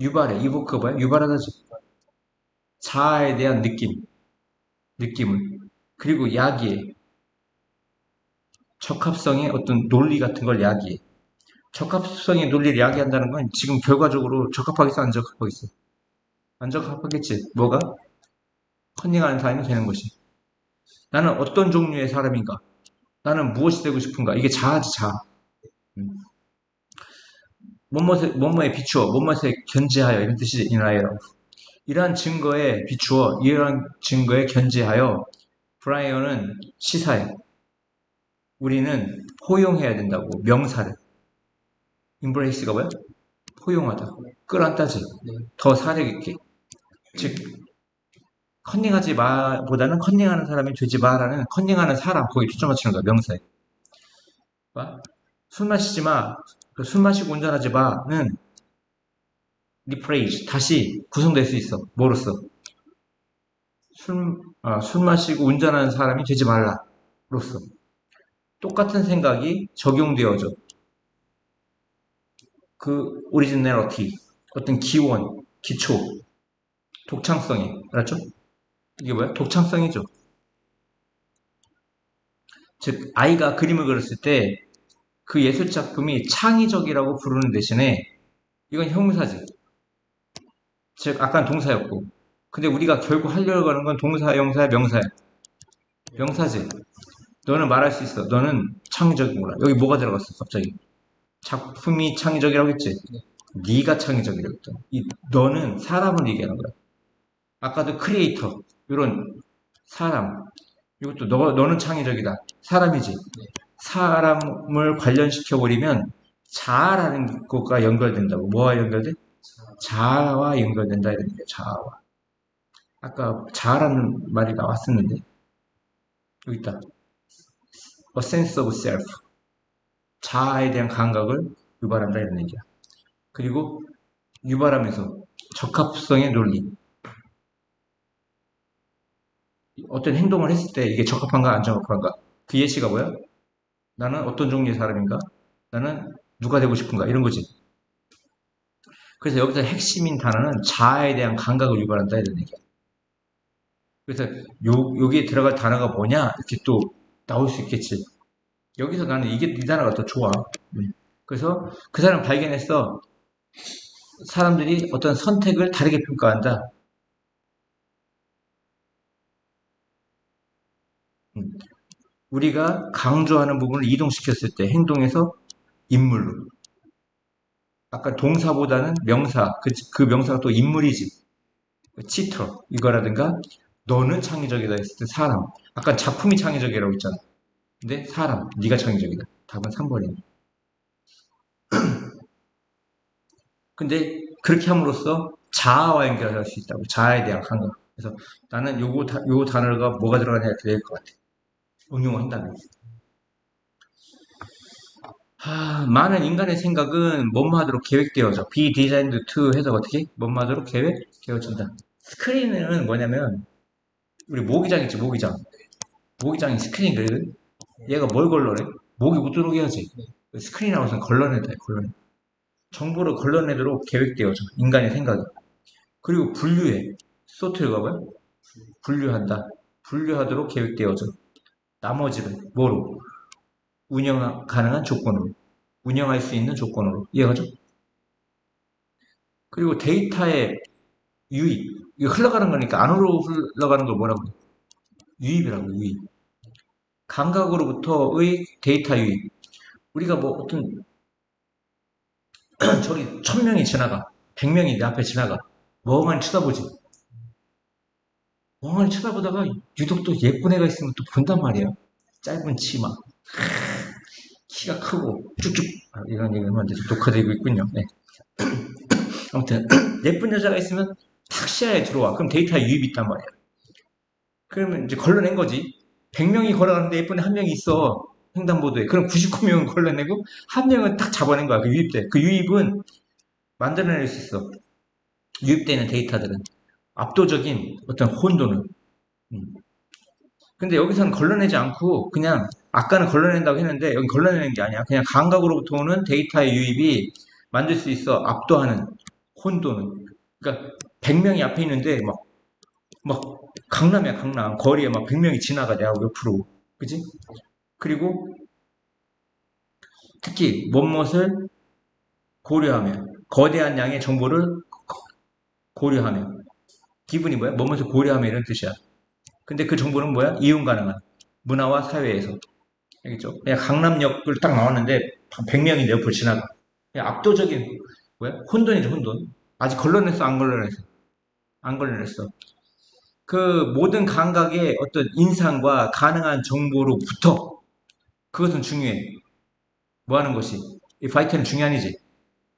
유발해. 이보크 뭐야? 유발하다지. 자아에 대한 느낌을. 그리고 야기에 적합성의 어떤 논리 같은 걸 야기해. 적합성의 논리를 야기한다는 건 지금 결과적으로 적합하겠어, 안 적합하겠어? 안 적합하겠지. 뭐가? 컨닝하는 사람이 되는 것이. 나는 어떤 종류의 사람인가? 나는 무엇이 되고 싶은가? 이게 자아지, 자아. 뭐뭐에 비추어, 뭐뭐에 견지하여 이런 뜻이 인하여. 이러한 증거에 비추어, 이러한 증거에 견지하여 브라이언은 시사해. 우리는 포용해야 된다고. 명사를. embrace가 뭐야? 포용하다. 끌어안다지. 더 사력 있게. 즉, 컨닝하지 마 보다는 컨닝하는 사람이 되지 마라는 컨닝하는 사람 거기 초점 맞추는 거야. 명사에. 봐? 술 마시지 마. 술 마시고 운전하지 마는 리프레이즈 다시 구성될 수 있어. 뭐로써? 술 마시고 운전하는 사람이 되지 말라로써 똑같은 생각이 적용되어져. 그 오리지널리티, 어떤 기원, 기초, 독창성이, 알았죠? 이게 뭐야? 독창성이죠. 즉, 아이가 그림을 그렸을 때 그 예술 작품이 창의적이라고 부르는 대신에 이건 형사지. 즉, 아까는 동사였고. 근데 우리가 결국 하려고 하는 건 동사, 형사야, 명사야. 명사지. 너는 말할 수 있어. 너는 창의적이구나. 여기 뭐가 들어갔어, 갑자기? 작품이 창의적이라고 했지? 네가 창의적이라고 했잖아. 이 너는 사람을 얘기하는 거야. 아까도 크리에이터, 이런 사람, 이것도 너는 창의적이다. 사람이지. 사람을 관련시켜버리면 자아라는 것과 연결된다고. 뭐와 연결돼? 자아와 연결된다 이런 얘기예요. 자아와. 아까 자아라는 말이 나왔었는데 여기 있다. A sense of self. 자아에 대한 감각을 유발한다 이런 얘기야. 그리고 유발하면서 적합성의 논리. 어떤 행동을 했을 때 이게 적합한가 안 적합한가. 그 예시가 뭐야? 나는 어떤 종류의 사람인가? 나는 누가 되고 싶은가? 이런 거지. 그래서 여기서 핵심인 단어는 자아에 대한 감각을 유발한다 이런 얘기야. 그래서 여기에 들어갈 단어가 뭐냐? 이렇게 또 나올 수 있겠지. 여기서 나는 이게 이 단어가 더 좋아. 그래서 그 사람 발견했어. 사람들이 어떤 선택을 다르게 평가한다. 음. 우리가 강조하는 부분을 이동시켰을 때 행동에서 인물로. 아까 동사보다는 명사, 그 명사가 또 인물이지. 치터, 이거라든가, 너는 창의적이다 했을 때 사람. 아까 작품이 창의적이라고 했잖아. 근데 사람, 네가 창의적이다. 답은 3번이야. 근데 그렇게 함으로써 자아와 연결할 수 있다고. 자아에 대한 감각. 그래서 나는 요 단어가 뭐가 들어가냐 이렇게 될 것 같아. 응용을 한다면. 많은 인간의 생각은 뭐뭐하도록 계획되어져. be designed to 해서 어떻게? 뭐뭐하도록 계획되어진다. 스크린은 뭐냐면 우리 모기장 있지 모기장. 모기장이 스크린이거든. 얘가 뭘 걸러내? 모기 못 들어오게 하지. 스크린하고서는 걸러내다. 걸러내. 정보를 걸러내도록 계획되어져. 인간의 생각이. 그리고 분류해. 소트가 뭐야? 분류한다. 분류하도록 계획되어져. 나머지를 뭐로? 운영 가능한 조건으로. 운영할 수 있는 조건으로. 이해가죠? 그리고 데이터의 유입. 이거 흘러가는 거니까 안으로 흘러가는 걸 뭐라고 해? 유입이라고, 유입. 감각으로부터의 데이터 유입. 우리가 뭐 어떤, 저기 1000명이 지나가. 100명이 내 앞에 지나가. 멍하니 쳐다보지. 멍하니 쳐다보다가 유독 또 예쁜 애가 있으면 또 본단 말이야. 짧은 치마. 키가 크고 쭉쭉. 이런 얘기를 하면 녹화되고 있군요. 네. 아무튼 예쁜 여자가 있으면 탁 시야에 들어와. 그럼 데이터 유입이 있단 말이야. 그러면 이제 걸러낸 거지. 100명이 걸어가는데 예쁜 애 한 명이 있어. 횡단보도에. 그럼 99명은 걸러내고 한 명은 딱 잡아낸 거야. 그 유입돼. 그 유입은 만들어낼 수 있어. 유입되는 데이터들은 압도적인 어떤 혼돈을. 음. 근데 여기서는 걸러내지 않고 그냥 아까는 걸러낸다고 했는데 여기 걸러내는 게 아니야. 그냥 감각으로부터 오는 데이터의 유입이 만들 수 있어. 압도하는 혼돈은. 그러니까 100명이 앞에 있는데 막 강남이야 강남. 거리에 막 100명이 지나가 내하고 옆으로. 그지? 그리고 특히 뭐뭇을 고려하면 거대한 양의 정보를 고려하면 기분이 뭐야? 뭐뭇을 고려하면 이런 뜻이야. 근데 그 정보는 뭐야? 이용 가능한 문화와 사회에서. 알겠죠? 그냥 강남역을 딱 나왔는데 100명이 내 옆을 지나가. 그냥 압도적인 뭐야? 혼돈이죠, 혼돈. 아직 걸러냈어, 안 걸러냈어? 안 걸러냈어. 그 모든 감각의 어떤 인상과 가능한 정보로부터 그것은 중요해. 뭐 하는 것이? 이 파이터는 중요한이지.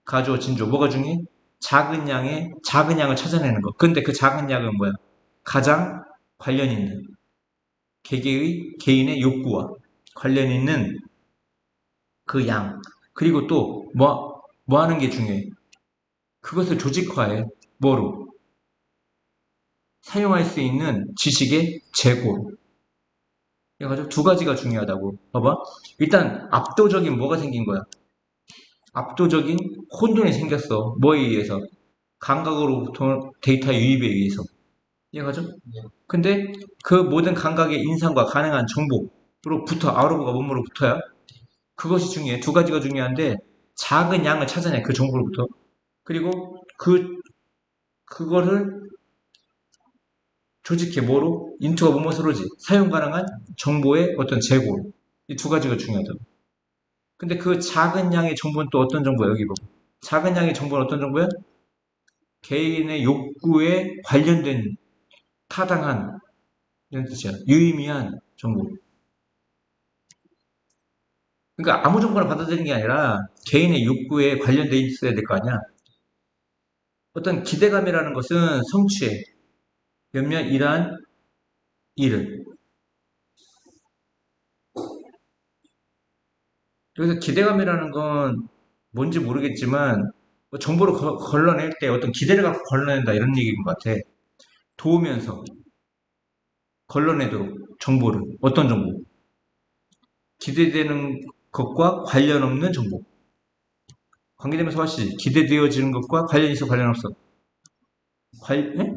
가조, 진조. 뭐가 중요해? 작은 양을 찾아내는 거. 근데 그 작은 양은 뭐야? 가장 관련 있는 개인의 욕구와 관련 있는 그 양. 그리고 또 뭐 하는 게 중요해? 그것을 조직화해. 뭐로? 사용할 수 있는 지식의 재고. 그래가지고 두 가지가 중요하다고. 봐봐. 일단 압도적인 뭐가 생긴 거야? 압도적인 혼돈이 생겼어. 뭐에 의해서? 감각으로부터 데이터 유입에 의해서. 이해가죠? 근데 그 모든 감각의 인상과 가능한 정보로부터, 아우로가 몸으로 붙어야 그것이 중요해. 두 가지가 중요한데 작은 양을 찾아내. 그 정보로부터. 그리고 그거를 조직해. 뭐로? 인투가 뭐뭐스러지 사용 가능한 정보의 어떤 재고. 이 두 가지가 중요하다고. 근데 그 작은 양의 정보는 또 어떤 정보야? 여기 보고. 작은 양의 정보는 어떤 정보야? 개인의 욕구에 관련된 타당한 이런 뜻이야. 유의미한 정보. 그러니까 아무 정보나 받아들이는 게 아니라 개인의 욕구에 관련돼 있어야 될 거 아니야. 어떤 기대감이라는 것은 성취해. 몇몇 이러한 일을. 그래서 기대감이라는 건 뭔지 모르겠지만 뭐 정보를 걸러낼 때 어떤 기대를 갖고 걸러낸다 이런 얘기인 것 같아. 도우면서 걸러내도록 정보를. 어떤 정보? 기대되는 것과 관련 없는 정보. 관계되면서 하시지. 기대되어지는 것과 관련 있어, 관련 없어. 예?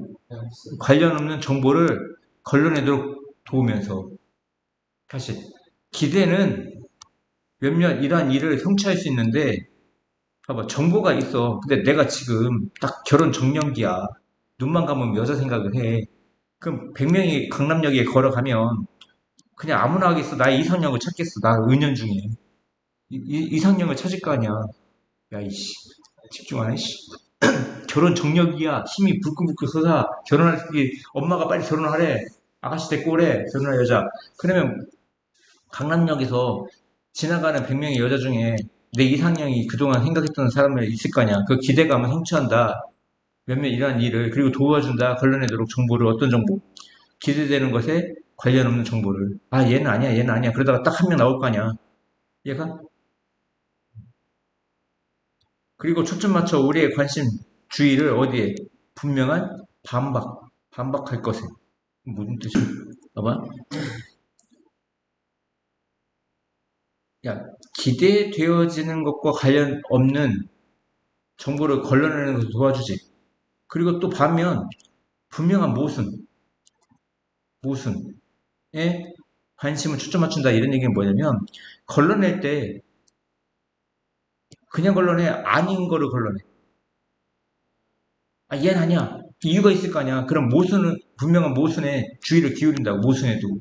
관련 없는 정보를 걸러내도록 도우면서. 사실 기대는 몇몇 이러한 일을 성취할 수 있는데 봐봐 정보가 있어. 근데 내가 지금 딱 결혼 정년기야. 눈만 감으면 여자 생각을 해. 그럼 100명이 강남역에 걸어가면 그냥 아무나 하겠어. 나의 이상형을 찾겠어. 나 은연중에. 이상형을 찾을 거 아니야. 야, 이씨. 집중 안 해, 씨. 결혼 정력이야. 힘이 불끈불끈 솟아. 결혼할 때 엄마가 빨리 결혼을 하래. 아가씨 데리고 오래. 결혼할 여자. 그러면 강남역에서 지나가는 100명의 여자 중에 내 이상형이 그동안 생각했던 사람이 있을 거 아니야. 그 기대감을 성취한다. 몇몇 이러한 일을 그리고 도와준다. 걸러내도록 정보를 어떤 정보? 기대되는 것에 관련 없는 정보를 아 얘는 아니야 얘는 아니야 그러다가 딱 한 명 나올 거 아니야. 얘가 그리고 초점 맞춰 우리의 관심 주의를 어디에 분명한 반박할 것에 무슨 뜻이야? 봐봐. 야 기대되어지는 것과 관련 없는 정보를 걸러내는 것을 도와주지. 그리고 또 반면 분명한 모순에 관심을 초점 맞춘다 이런 얘기는 뭐냐면 걸러낼 때 그냥 걸러내 아닌 거를 걸러내. 아 얘는 아니야. 이유가 있을 거 아니야. 그럼 모순은 분명한 모순에 주의를 기울인다고 모순에 두고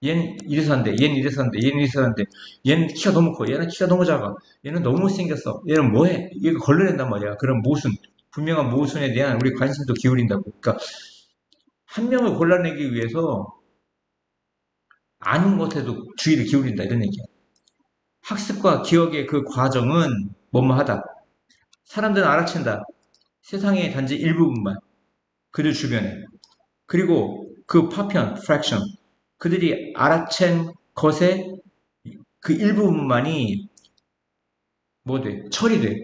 얘는 이래서 안 돼. 얘는 이래서 안 돼. 얘는 이래서 안 돼. 얘는 키가 너무 커. 얘는 키가 너무 작아. 얘는 너무 못생겼어. 얘는 뭐해? 얘가 걸러낸단 말이야. 그럼 모순 분명한 모순에 대한 우리 관심도 기울인다고. 그러니까 한 명을 골라내기 위해서 아는 것에도 주의를 기울인다 이런 얘기야. 학습과 기억의 그 과정은 뭐뭐 하다. 사람들은 알아챈다. 세상의 단지 일부분만. 그들 주변에. 그리고 그 파편, fraction. 그들이 알아챈 것의 그 일부분만이 뭐 돼? 처리돼.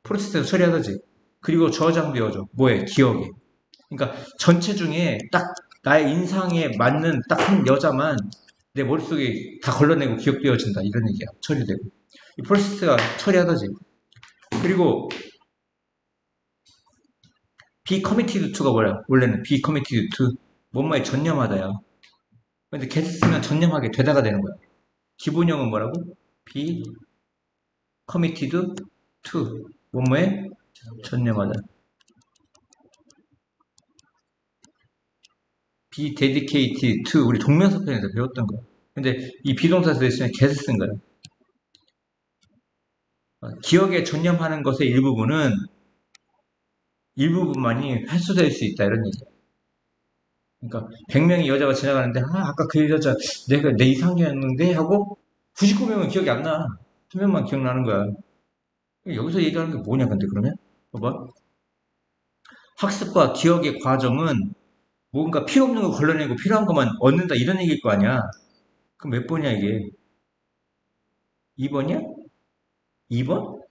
프로세스에서 처리하다지. 그리고 저장되어져. 뭐에? 기억에. 그러니까 전체 중에 딱 나의 인상에 맞는 딱 한 여자만 내 머릿속에 다 걸러내고 기억되어진다. 이런 얘기야. 처리되고. 이 프로세스가 처리하다지. 그리고 be committed to가 뭐야? 원래는 be committed to. 뭐뭐에 전념하다야. 근데 get 쓰면 전념하게 되다가 되는 거야. 기본형은 뭐라고? be committed to. 뭐뭐에 전념하다. be dedicated to. 우리 동명사편에서 배웠던 거야. 근데 이 비동사 대신에 get 쓴 거야. 기억에 전념하는 것의 일부분만이 횟수될 수 있다 이런 얘기야. 그러니까 100명의 여자가 지나가는데 아까 그 여자 내가 내 이상형이었는데 하고 99명은 기억이 안 나. 2명만 기억나는 거야. 여기서 얘기하는 게 뭐냐 근데 그러면 봐봐. 학습과 기억의 과정은 뭔가 필요 없는 거 걸러내고 필요한 것만 얻는다 이런 얘기일 거 아니야. 그럼 몇 번이야 이게? 2번이야? 2번?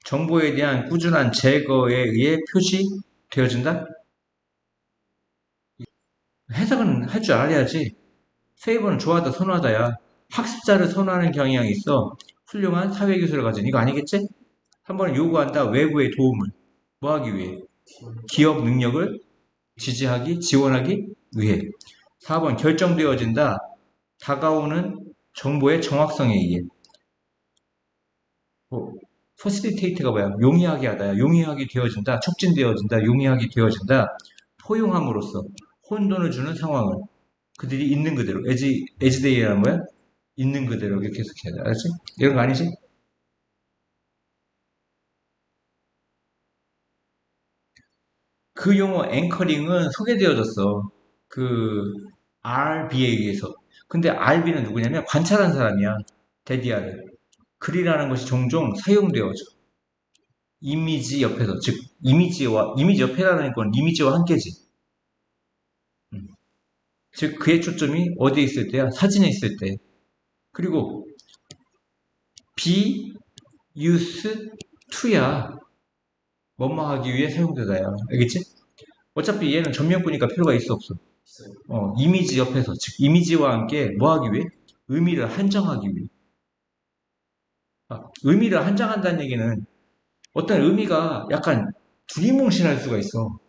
정보에 대한 꾸준한 제거에 의해 표시되어진다? 해석은 할 줄 알아야지. 세이버는 좋아하다 선호하다야. 학습자를 선호하는 경향이 있어. 훌륭한 사회기술을 가진 이거 아니겠지? 한 번은 요구한다 외부의 도움을 뭐 하기 위해? 기업 능력을 지지하기 지원하기 위해. 4번 결정되어진다 다가오는 정보의 정확성에 의해. 뭐, 퍼시리테이트가 뭐야? 용이하게 하다야. 용이하게 되어진다. 촉진되어진다. 용이하게 되어진다. 포용함으로써 혼돈을 주는 상황을 그들이 있는 그대로 에지데이라는 거야? 있는 그대로 이렇게 해석해야 돼. 알았지? 이런 거 아니지? 그 용어 앵커링은 소개되어졌어. 그 RB에 의해서. 근데 RB는 누구냐면 관찰한 사람이야. 데디아를. 글이라는 것이 종종 사용되어져. 이미지 옆에서, 즉 이미지 옆에라는 건 이미지와 함께지. 음. 즉 그의 초점이 어디에 있을 때야? 사진에 있을 때. 그리고 be used to야. 뭐뭐 하기 위해 사용되다야. 알겠지? 어차피 얘는 전면구니까 필요가 있어 없어? 이미지 옆에서, 즉 이미지와 함께 뭐 하기 위해? 의미를 한정하기 위해. 의미를 한정한다는 얘기는 어떤 의미가 약간 두리뭉실할 수가 있어.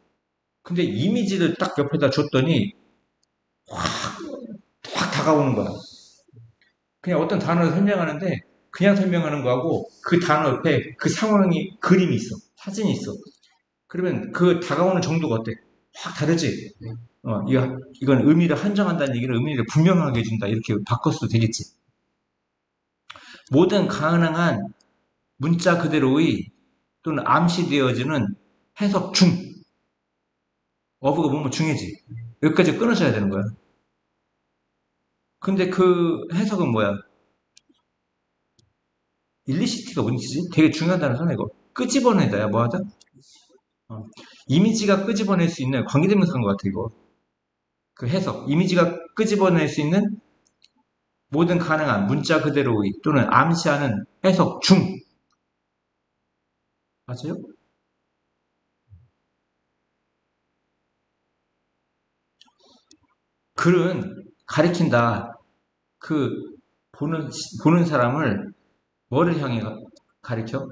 근데 이미지를 딱 옆에다 줬더니 확 다가오는 거야. 그냥 어떤 단어를 설명하는데 그냥 설명하는 거하고 그 단어 옆에 그 상황이 그림이 있어. 사진이 있어. 그러면 그 다가오는 정도가 어때? 확 다르지? 이건 의미를 한정한다는 얘기를 의미를 분명하게 해준다. 이렇게 바꿨어도 되겠지. 모든 가능한 문자 그대로의 또는 암시되어지는 해석 중. 어부가 뭐뭐 중이지. 여기까지 끊으셔야 되는 거야. 근데 그 해석은 뭐야? 일리시티가 뭔지 되게 중요한 단어잖아, 이거. 끄집어내다야, 뭐하다? 어. 이미지가 끄집어낼 수 있는 관계대명사인 것 같아, 이거. 그 해석. 이미지가 끄집어낼 수 있는 모든 가능한 문자 그대로의 또는 암시하는 해석 중. 맞아요? 글은 가리킨다. 그 보는 보는 사람을 뭐를 향해 가리켜?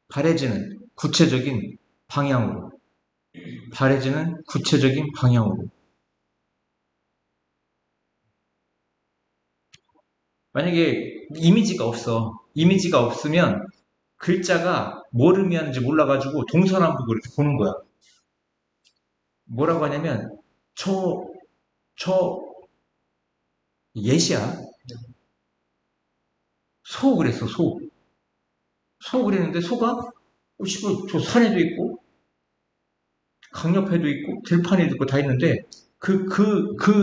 바래지는 구체적인 방향으로. 바래지는 구체적인 방향으로. 만약에 이미지가 없어. 이미지가 없으면 글자가 뭘 의미하는지 몰라가지고 동서남북을 이렇게 보는 거야. 뭐라고 하냐면 저, 저 예시야. 소 그랬어, 소. 소 그랬는데 소가 씨발, 저 산에도 있고 강옆에도 있고 들판에도 있고 다 있는데 그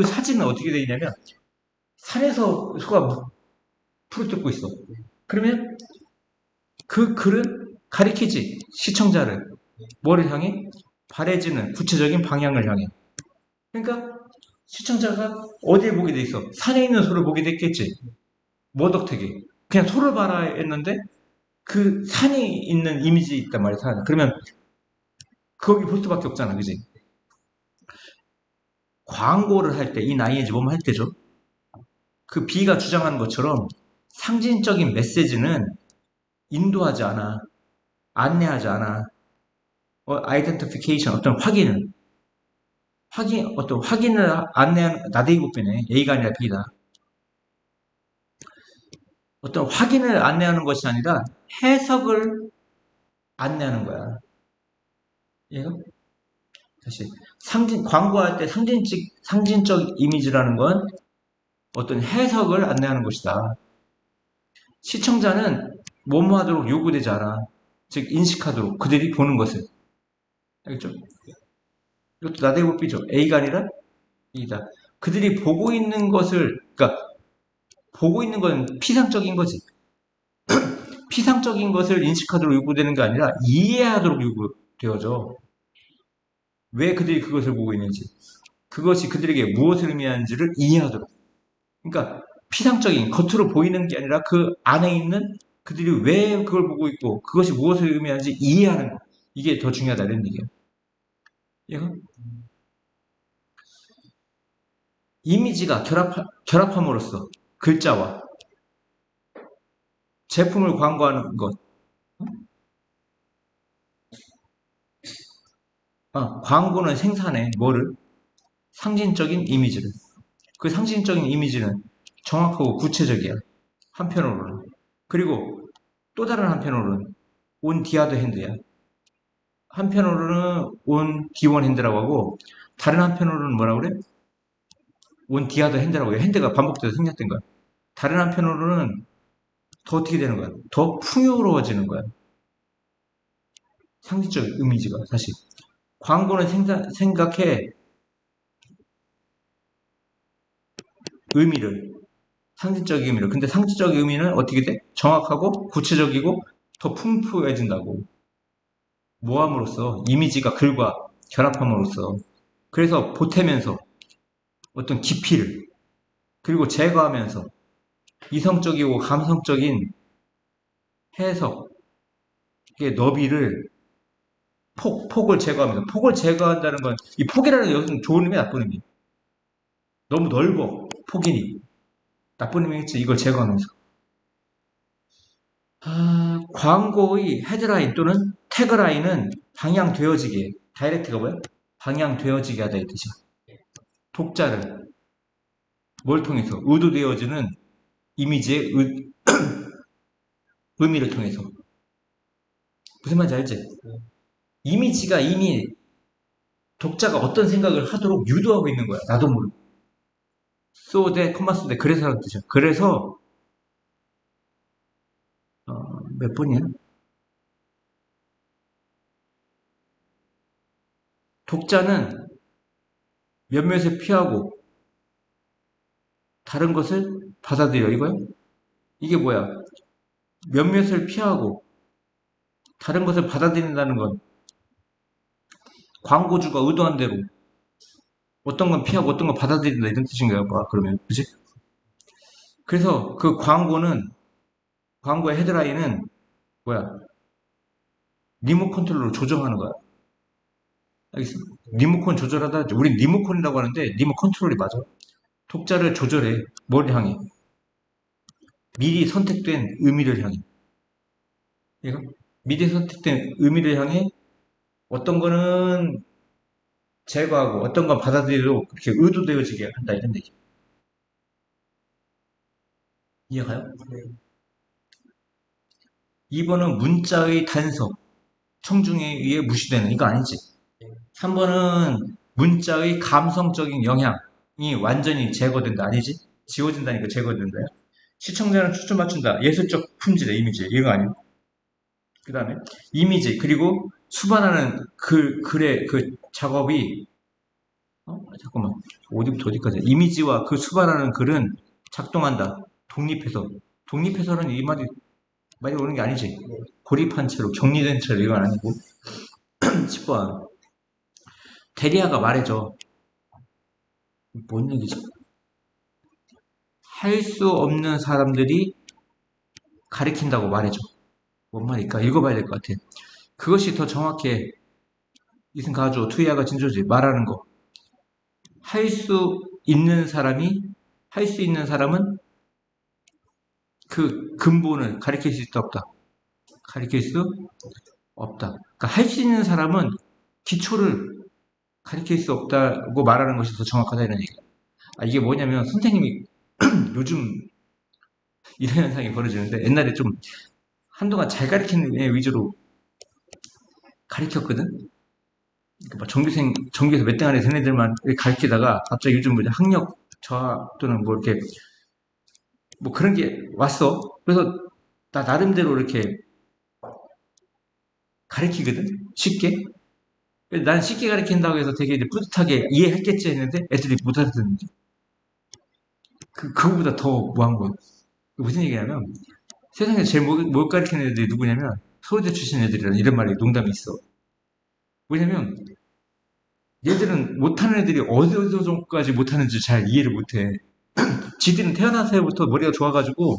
사진은 어떻게 돼 있냐면 산에서 소가 풀을 뜯고 있어. 그러면 그 글은 가리키지 시청자를 뭐를 향해? 바래지는 구체적인 방향을 향해. 그러니까 시청자가 어디에 보게 돼 있어? 산에 있는 소를 보게 됐겠지. 뭐덕택이 그냥 소를 봐라 했는데 그 산이 있는 이미지 있단 말이야. 산. 그러면 거기 볼 수밖에 없잖아, 그지? 광고를 할 때, 이 나이에 뭐 할 때죠. 그 B가 주장하는 것처럼 상징적인 메시지는 인도하지 않아, 안내하지 않아. 아이덴티피케이션 어떤 어떤 확인을 안내하는 나대이국배네. A가 아니라 B다. 어떤 확인을 안내하는 것이 아니라 해석을 안내하는 거야. 얘가 다시 광고할 때 상징적 이미지라는 건 어떤 해석을 안내하는 것이다. 시청자는 뭐뭐 하도록 요구되지 않아. 즉 인식하도록 그들이 보는 것을. 알겠죠? 이것도 나대고 B죠. A가 아니라 B다. 그들이 보고 있는 것을, 그러니까 보고 있는 건 피상적인 거지. 피상적인 것을 인식하도록 요구되는 게 아니라 이해하도록 요구되어져. 왜 그들이 그것을 보고 있는지. 그것이 그들에게 무엇을 의미하는지를 이해하도록. 그러니까 피상적인 겉으로 보이는 게 아니라 그 안에 있는 그들이 왜 그걸 보고 있고 그것이 무엇을 의미하는지 이해하는 거. 이게 더 중요하다 이런 얘기예요. 이거 이미지가 결합함으로써 글자와 제품을 광고하는 것. 광고는 생산해 뭐를? 상징적인 이미지를. 그 상징적인 이미지는 정확하고 구체적이야. 한편으로는. 그리고 또 다른 한편으로는 온 디아드 핸드야. 한편으로는 온 디원 핸드라고 하고 다른 한편으로는 뭐라 그래? 온 디아드 핸드라고 해요. 핸드가 반복돼서 생략된 거야. 다른 한편으로는 더 어떻게 되는 거야? 더 풍요로워지는 거야. 상징적 이미지가 사실. 광고는 생각해 의미를, 상징적 의미를. 근데 상징적 의미는 어떻게 돼? 정확하고 구체적이고 더 풍부해진다고. 모함으로써, 이미지가 글과 결합함으로써. 그래서 보태면서 어떤 깊이를, 그리고 제거하면서 이성적이고 감성적인 해석의 너비를, 폭을 제거하면서. 폭을 제거한다는 건, 이 폭이라는 것은 좋은 의미, 나쁜 의미. 너무 넓어, 폭이. 나쁜 의미겠지, 이걸 제거하면서. 광고의 헤드라인 또는 태그라인은 방향되어지게, 다이렉트가 뭐야? 방향되어지게 하다 이 뜻이야. 독자를 뭘 통해서? 의도되어지는 이미지의 의미를 통해서. 무슨 말인지 알지? 이미지가 이미 독자가 어떤 생각을 하도록 유도하고 있는 거야. 나도 모르고. 쏘대, 컴마쏘대, 그래서라는 뜻이야. 그래서, 몇 번이야? 독자는 몇몇을 피하고 다른 것을 받아들여. 이거야? 이게 뭐야? 몇몇을 피하고 다른 것을 받아들인다는 건 광고주가 의도한 대로 어떤 건 피하고 어떤 건 받아들인다 이런 뜻인가요? 봐, 그러면. 그지? 그래서 그 광고의 헤드라인은 뭐야? 리모컨 컨트롤로 조정하는 거야. 알겠어? 리모컨 조절하다. 우린 리모컨이라고 하는데 리모 컨트롤이 맞아. 독자를 조절해. 뭘 향해? 미리 선택된 의미를 향해. 얘가 미리 선택된 의미를 향해 어떤 거는 제거하고 어떤 건 받아들이도록 그렇게 의도되어지게 한다 이런 얘기. 이해가요? 2번은 문자의 단서, 청중에 의해 무시되는 이거 아니지. 3번은 문자의 감성적인 영향이 완전히 제거된다 아니지? 지워진다니까 제거된다. 시청자는 초점 맞춘다. 예술적 품질의 이미지. 이거 아니야? 그 다음에 이미지 그리고 수반하는 글의 그 작업이 잠깐만 어디부터 어디까지 이미지와 그 수반하는 글은 작동한다. 독립해서. 독립해서는 이 말이 많이 오는 게 아니지. 고립한 채로 격리된 채로 이건 아니고. 10번 대리아가 말해줘. 뭔 얘기지? 할 수 없는 사람들이 가리킨다고 말해줘. 뭔 말일까? 읽어봐야 될 것 같아. 그것이 더 정확해. 이승 가조 투이아가 진조지 말하는 거. 할 수 있는 사람이 할 수 있는 사람은 그 근본을 가리킬 수 있다 없다. 가리킬 수 없다. 그러니까 할 수 있는 사람은 기초를 가리킬 수 없다고 말하는 것이 더 정확하다 이런 얘기야. 이게 뭐냐면 선생님이 요즘 이런 현상이 벌어지는데 옛날에 좀 한동안 잘 가리키는 애 위주로 가리켰거든. 그러니까 막 전교에서 몇 등 안에 든 애들만 가리키다가 갑자기 요즘 뭐 학력 저하 또는 뭐 이렇게 뭐 그런 게 왔어. 그래서 나 나름대로 이렇게 가리키거든. 쉽게. 난 쉽게 가리킨다고 해서 되게 이제 뿌듯하게 이해했겠지 했는데 애들이 못 알아듣는 게 그거보다 더 뭐한 거야. 무슨 얘기냐면 세상에 제일 못 가리키는 애들이 누구냐면 서울대 출신 애들이라는 이런 말이 농담이 있어. 뭐냐면 얘들은 못하는 애들이 어디 정도까지 못하는지 잘 이해를 못해. 지들은 태어나서부터 머리가 좋아가지고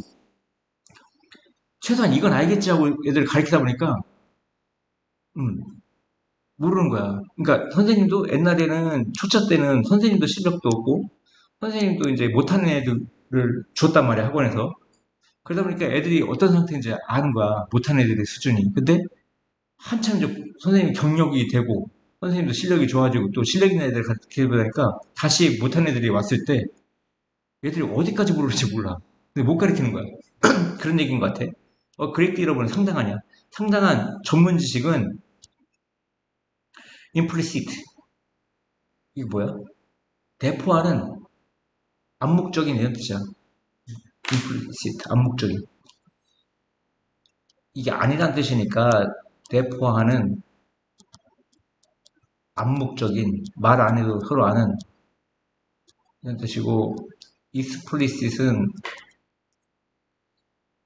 최소한 이건 알겠지 하고 애들을 가르치다 보니까 음, 모르는 거야. 그러니까 선생님도 옛날에는 초짜 때는 선생님도 실력도 없고 선생님도 이제 못하는 애들을 줬단 말이야 학원에서. 그러다 보니까 애들이 어떤 상태인지 아는 거야. 못하는 애들의 수준이. 근데 한참 이제 선생님 경력이 되고 선생님도 실력이 좋아지고 또 실력 있는 애들 가르치다 보니까 다시 못하는 애들이 왔을 때 애들이 어디까지 모르는지 몰라. 근데 못 가르치는 거야. 그런 얘기인 것 같아. 그레이트 여러분 상당하냐? 상당한 전문 지식은 implicit. 이게 뭐야? 대포하는 암묵적인 이런 뜻이야. implicit, 암묵적인. 이게 아니란 뜻이니까 대포하는 암묵적인, 말 안 해도 서로 아는 이런 뜻이고, explicit은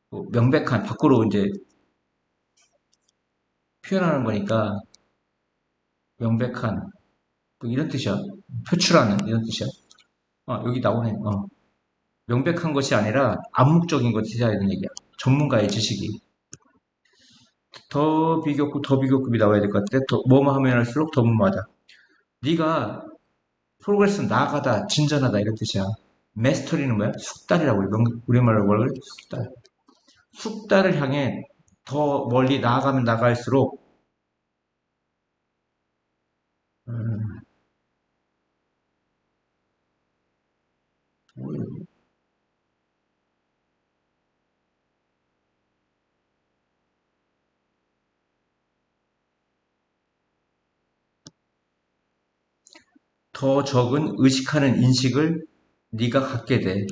뭐 명백한, 밖으로 이제 표현하는 거니까 명백한, 뭐 이런 뜻이야. 표출하는 이런 뜻이야. 여기 나오네. 명백한 것이 아니라 암묵적인 것이 해야 되는 얘기야. 전문가의 지식이. 더 비교급, 더 비교급이 나와야 될 것 같아. 뭐뭐 하면 할수록 더 무모하다. 네가 프로그레스는 나아가다, 진전하다 이런 뜻이야. 메스터리는 뭐야? 숙달이라고 해. 우리말로 뭐라 그래? 숙달. 숙달을 향해 더 멀리 나아가면 나갈수록 음, 더 적은 의식하는 인식을 네가 갖게 돼.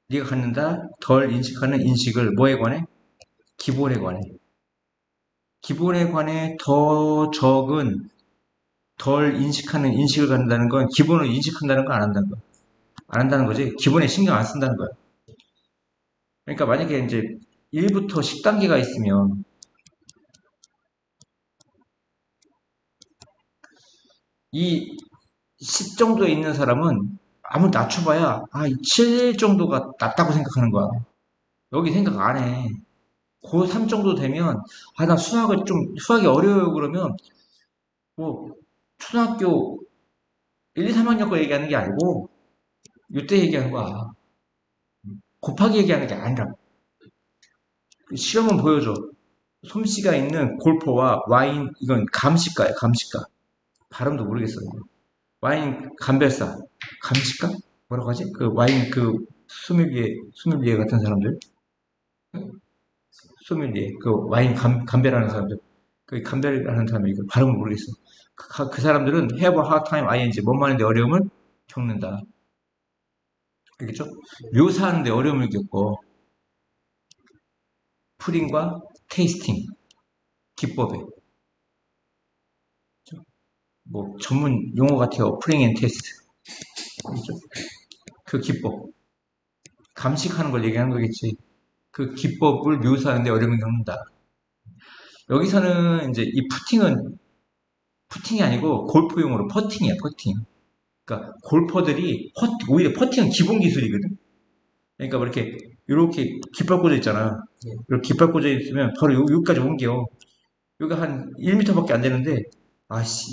네가 갖는다. 덜 인식하는 인식을 뭐에 관해? 기본에 관해. 기본에 관해 더 적은 덜 인식하는 인식을 갖는다는 건 기본을 인식한다는 거 안 한다는 거. 안 한다는 거지. 기본에 신경 안 쓴다는 거야. 그러니까 만약에 이제 1부터 10단계가 있으면 이 10 정도에 있는 사람은 아무리 낮춰봐야 7 정도가 낮다고 생각하는 거야. 여기 생각 안 해. 고 3 정도 되면 나 수학이 어려워요 그러면 뭐 초등학교 1, 2, 3학년 거 얘기하는 게 아니고 이때 얘기하는 거야. 곱하기 얘기하는 게 아니라 실험은 보여줘. 솜씨가 있는 골퍼와 와인 이건 감식가야 감식가. 발음도 모르겠어요. 와인 감별사 감식가 뭐라고 하지? 그 와인 그 소믈리에 같은 사람들 소믈리에 그 와인 감별하는 사람들 그 감별하는 사람이 그 발음을 모르겠어. 그 사람들은 have a hard time ing 뭔 말인데 어려움을 겪는다. 알겠죠? 묘사하는데 어려움을 겪고 프린과 테이스팅 기법에 뭐 전문 용어 같아요. 프링 앤 테스트 그 기법 감식하는 걸 얘기하는 거겠지. 그 기법을 묘사하는데 어려움을 겪는다. 여기서는 이제 이 푸팅이 아니고 골프 용어로 퍼팅이야, 퍼팅. 그러니까 골퍼들이 오히려 퍼팅은 기본 기술이거든. 그러니까 뭐 이렇게 깃발 꽂아 있잖아. 이렇게 깃발 꽂아 있으면 바로 여기까지 옮겨. 여기 한 1m밖에 안 되는데,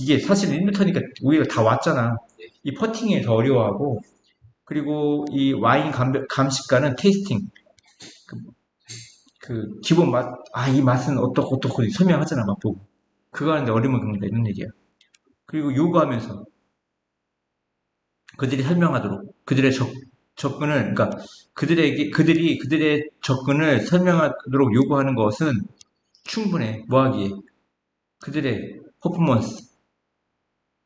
이게 사실 1m니까 오히려 다 왔잖아. 이 퍼팅이 더 어려워하고, 그리고 이 와인 감식가는 테이스팅. 그, 그 기본 맛, 이 맛은 어떻고 설명하잖아, 맛보고. 그거 하는데 어려움을 겪는다, 이런 얘기야. 그리고 요구하면서 그들이 설명하도록, 접근을, 그러니까 그들이 그들의 접근을 설명하도록 요구하는 것은 충분해, 뭐하기에. 그들의 퍼포먼스,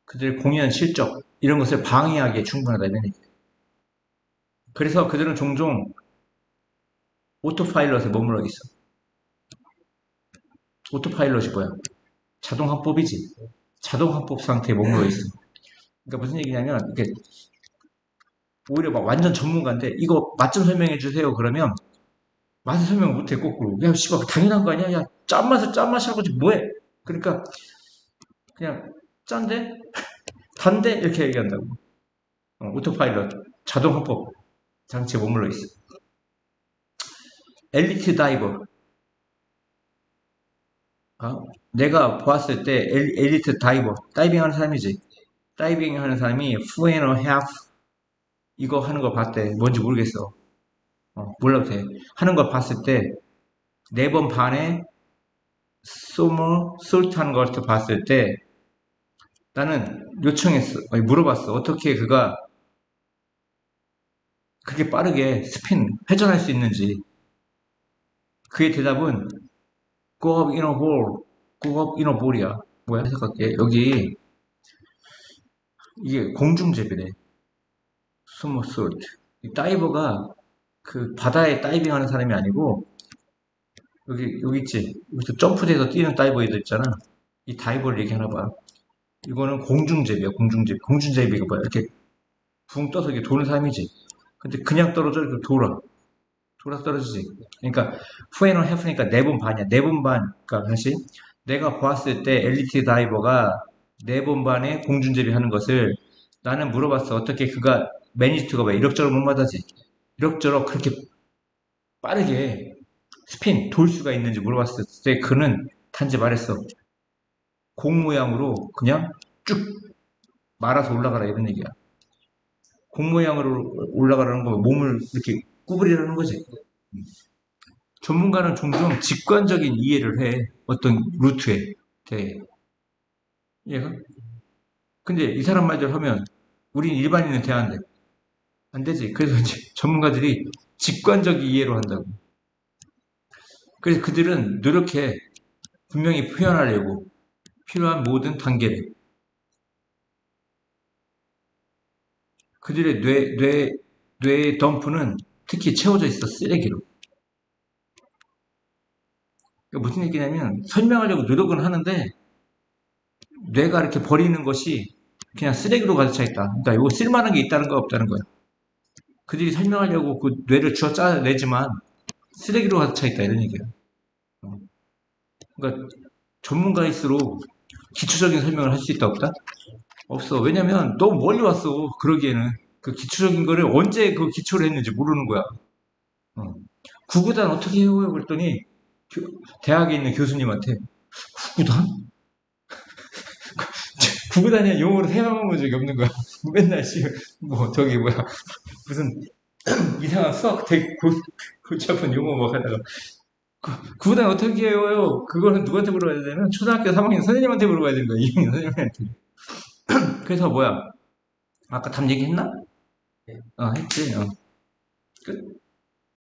그들의 공연 실적, 이런 것을 방해하기에 충분하다, 이런 얘기. 그래서 그들은 종종 오토파일럿에 머물러 있어. 오토파일럿이 뭐야? 자동항법이지. 자동항법 상태에 머물러 있어. 그러니까 무슨 얘기냐면, 이게 오히려 막 완전 전문가인데, 이거 맛 좀 설명해 주세요. 그러면, 맛을 설명 못해, 거꾸로. 야, 씨발, 당연한 거 아니야? 야, 짠맛이라고 지 뭐해? 그러니까, 그냥, 짠데? 단데? 이렇게 얘기한다고. 오토파일럿, 자동항법 장치에 머물러 있어. 엘리트 다이버. 내가 보았을 때 엘리트 다이버, 다이빙 하는 사람이지. 다이빙 하는 사람이 two and a half 이거 하는 거 봤대. 뭔지 모르겠어. 몰라도 돼. 하는 거 봤을 때 4번 반에 소머 솔트 하는 걸 봤을 때 나는 요청했어. 아니, 물어봤어. 어떻게 그가 그렇게 빠르게 회전할 수 있는지. 그의 대답은 go up in a hole, go up in a ball이야. 뭐야? 해석할게. 여기 이게 공중제비래. 소머솔트. 이 다이버가 그 바다에 다이빙 하는 사람이 아니고 여기 있지. 여기서 점프돼서 뛰는 다이버들 있잖아. 이 다이버를 얘기하나 봐. 이거는 공중제비야, 공중제비. 공중제비가 뭐야? 이렇게 붕 떠서 이렇게 도는 삶이지. 근데 그냥 떨어져, 이렇게 돌아 떨어지지. 그러니까, 후에는 해프니까 네 번 반이야. 네 번 반. 그러니까, 다시. 내가 보았을 때 엘리트 다이버가 네 번 반에 공중제비 하는 것을 나는 물어봤어. 어떻게 그가 매니투가 왜 이럭저럭 못 마다지? 이럭저럭 그렇게 빠르게 스핀, 돌 수가 있는지 물어봤을 때 그는 단지 말했어. 공 모양으로 그냥 쭉 말아서 올라가라 이런 얘기야. 공 모양으로 올라가라는 거 몸을 이렇게 구부리라는 거지. 전문가는 종종 직관적인 이해를 해. 어떤 루트에 대해. 이해가? 근데 이 사람 말대로 하면 우린 일반인은 대안돼. 안 되지. 그래서 이제 전문가들이 직관적 이해로 한다고. 그래서 그들은 노력해. 분명히 표현하려고. 필요한 모든 단계를. 그들의 뇌의 덤프는 특히 채워져 있어. 쓰레기로. 그러니까 무슨 얘기냐면 설명하려고 노력은 하는데 뇌가 이렇게 버리는 것이 그냥 쓰레기로 가득 차 있다. 그러니까 이거 쓸만한 게 있다는 거 없다는 거야. 그들이 설명하려고 그 뇌를 쥐어 짜내지만 쓰레기로 가득 차 있다 이런 얘기야. 어. 그러니까 전문가일수록 기초적인 설명을 할 수 있다 없다? 없어. 왜냐면 너무 멀리 왔어. 그러기에는 그 기초적인 거를 언제 그 기초를 했는지 모르는 거야. 어. 구구단 어떻게 해요? 그랬더니 대학에 있는 교수님한테 구구단? 구구단이 용어로 생각해본 적이 없는 거야. 맨날 뭐 저기 뭐야 무슨 이상한 수학 되게 골치 아픈 용어 막 하다가 구구단 어떻게 해요? 그거는 누구한테 물어봐야 되냐면 초등학교 3학년 선생님한테 물어봐야 되는 거야. 2학년 선생님한테. 그래서 뭐야? 아까 답 얘기했나? 했지. 끝.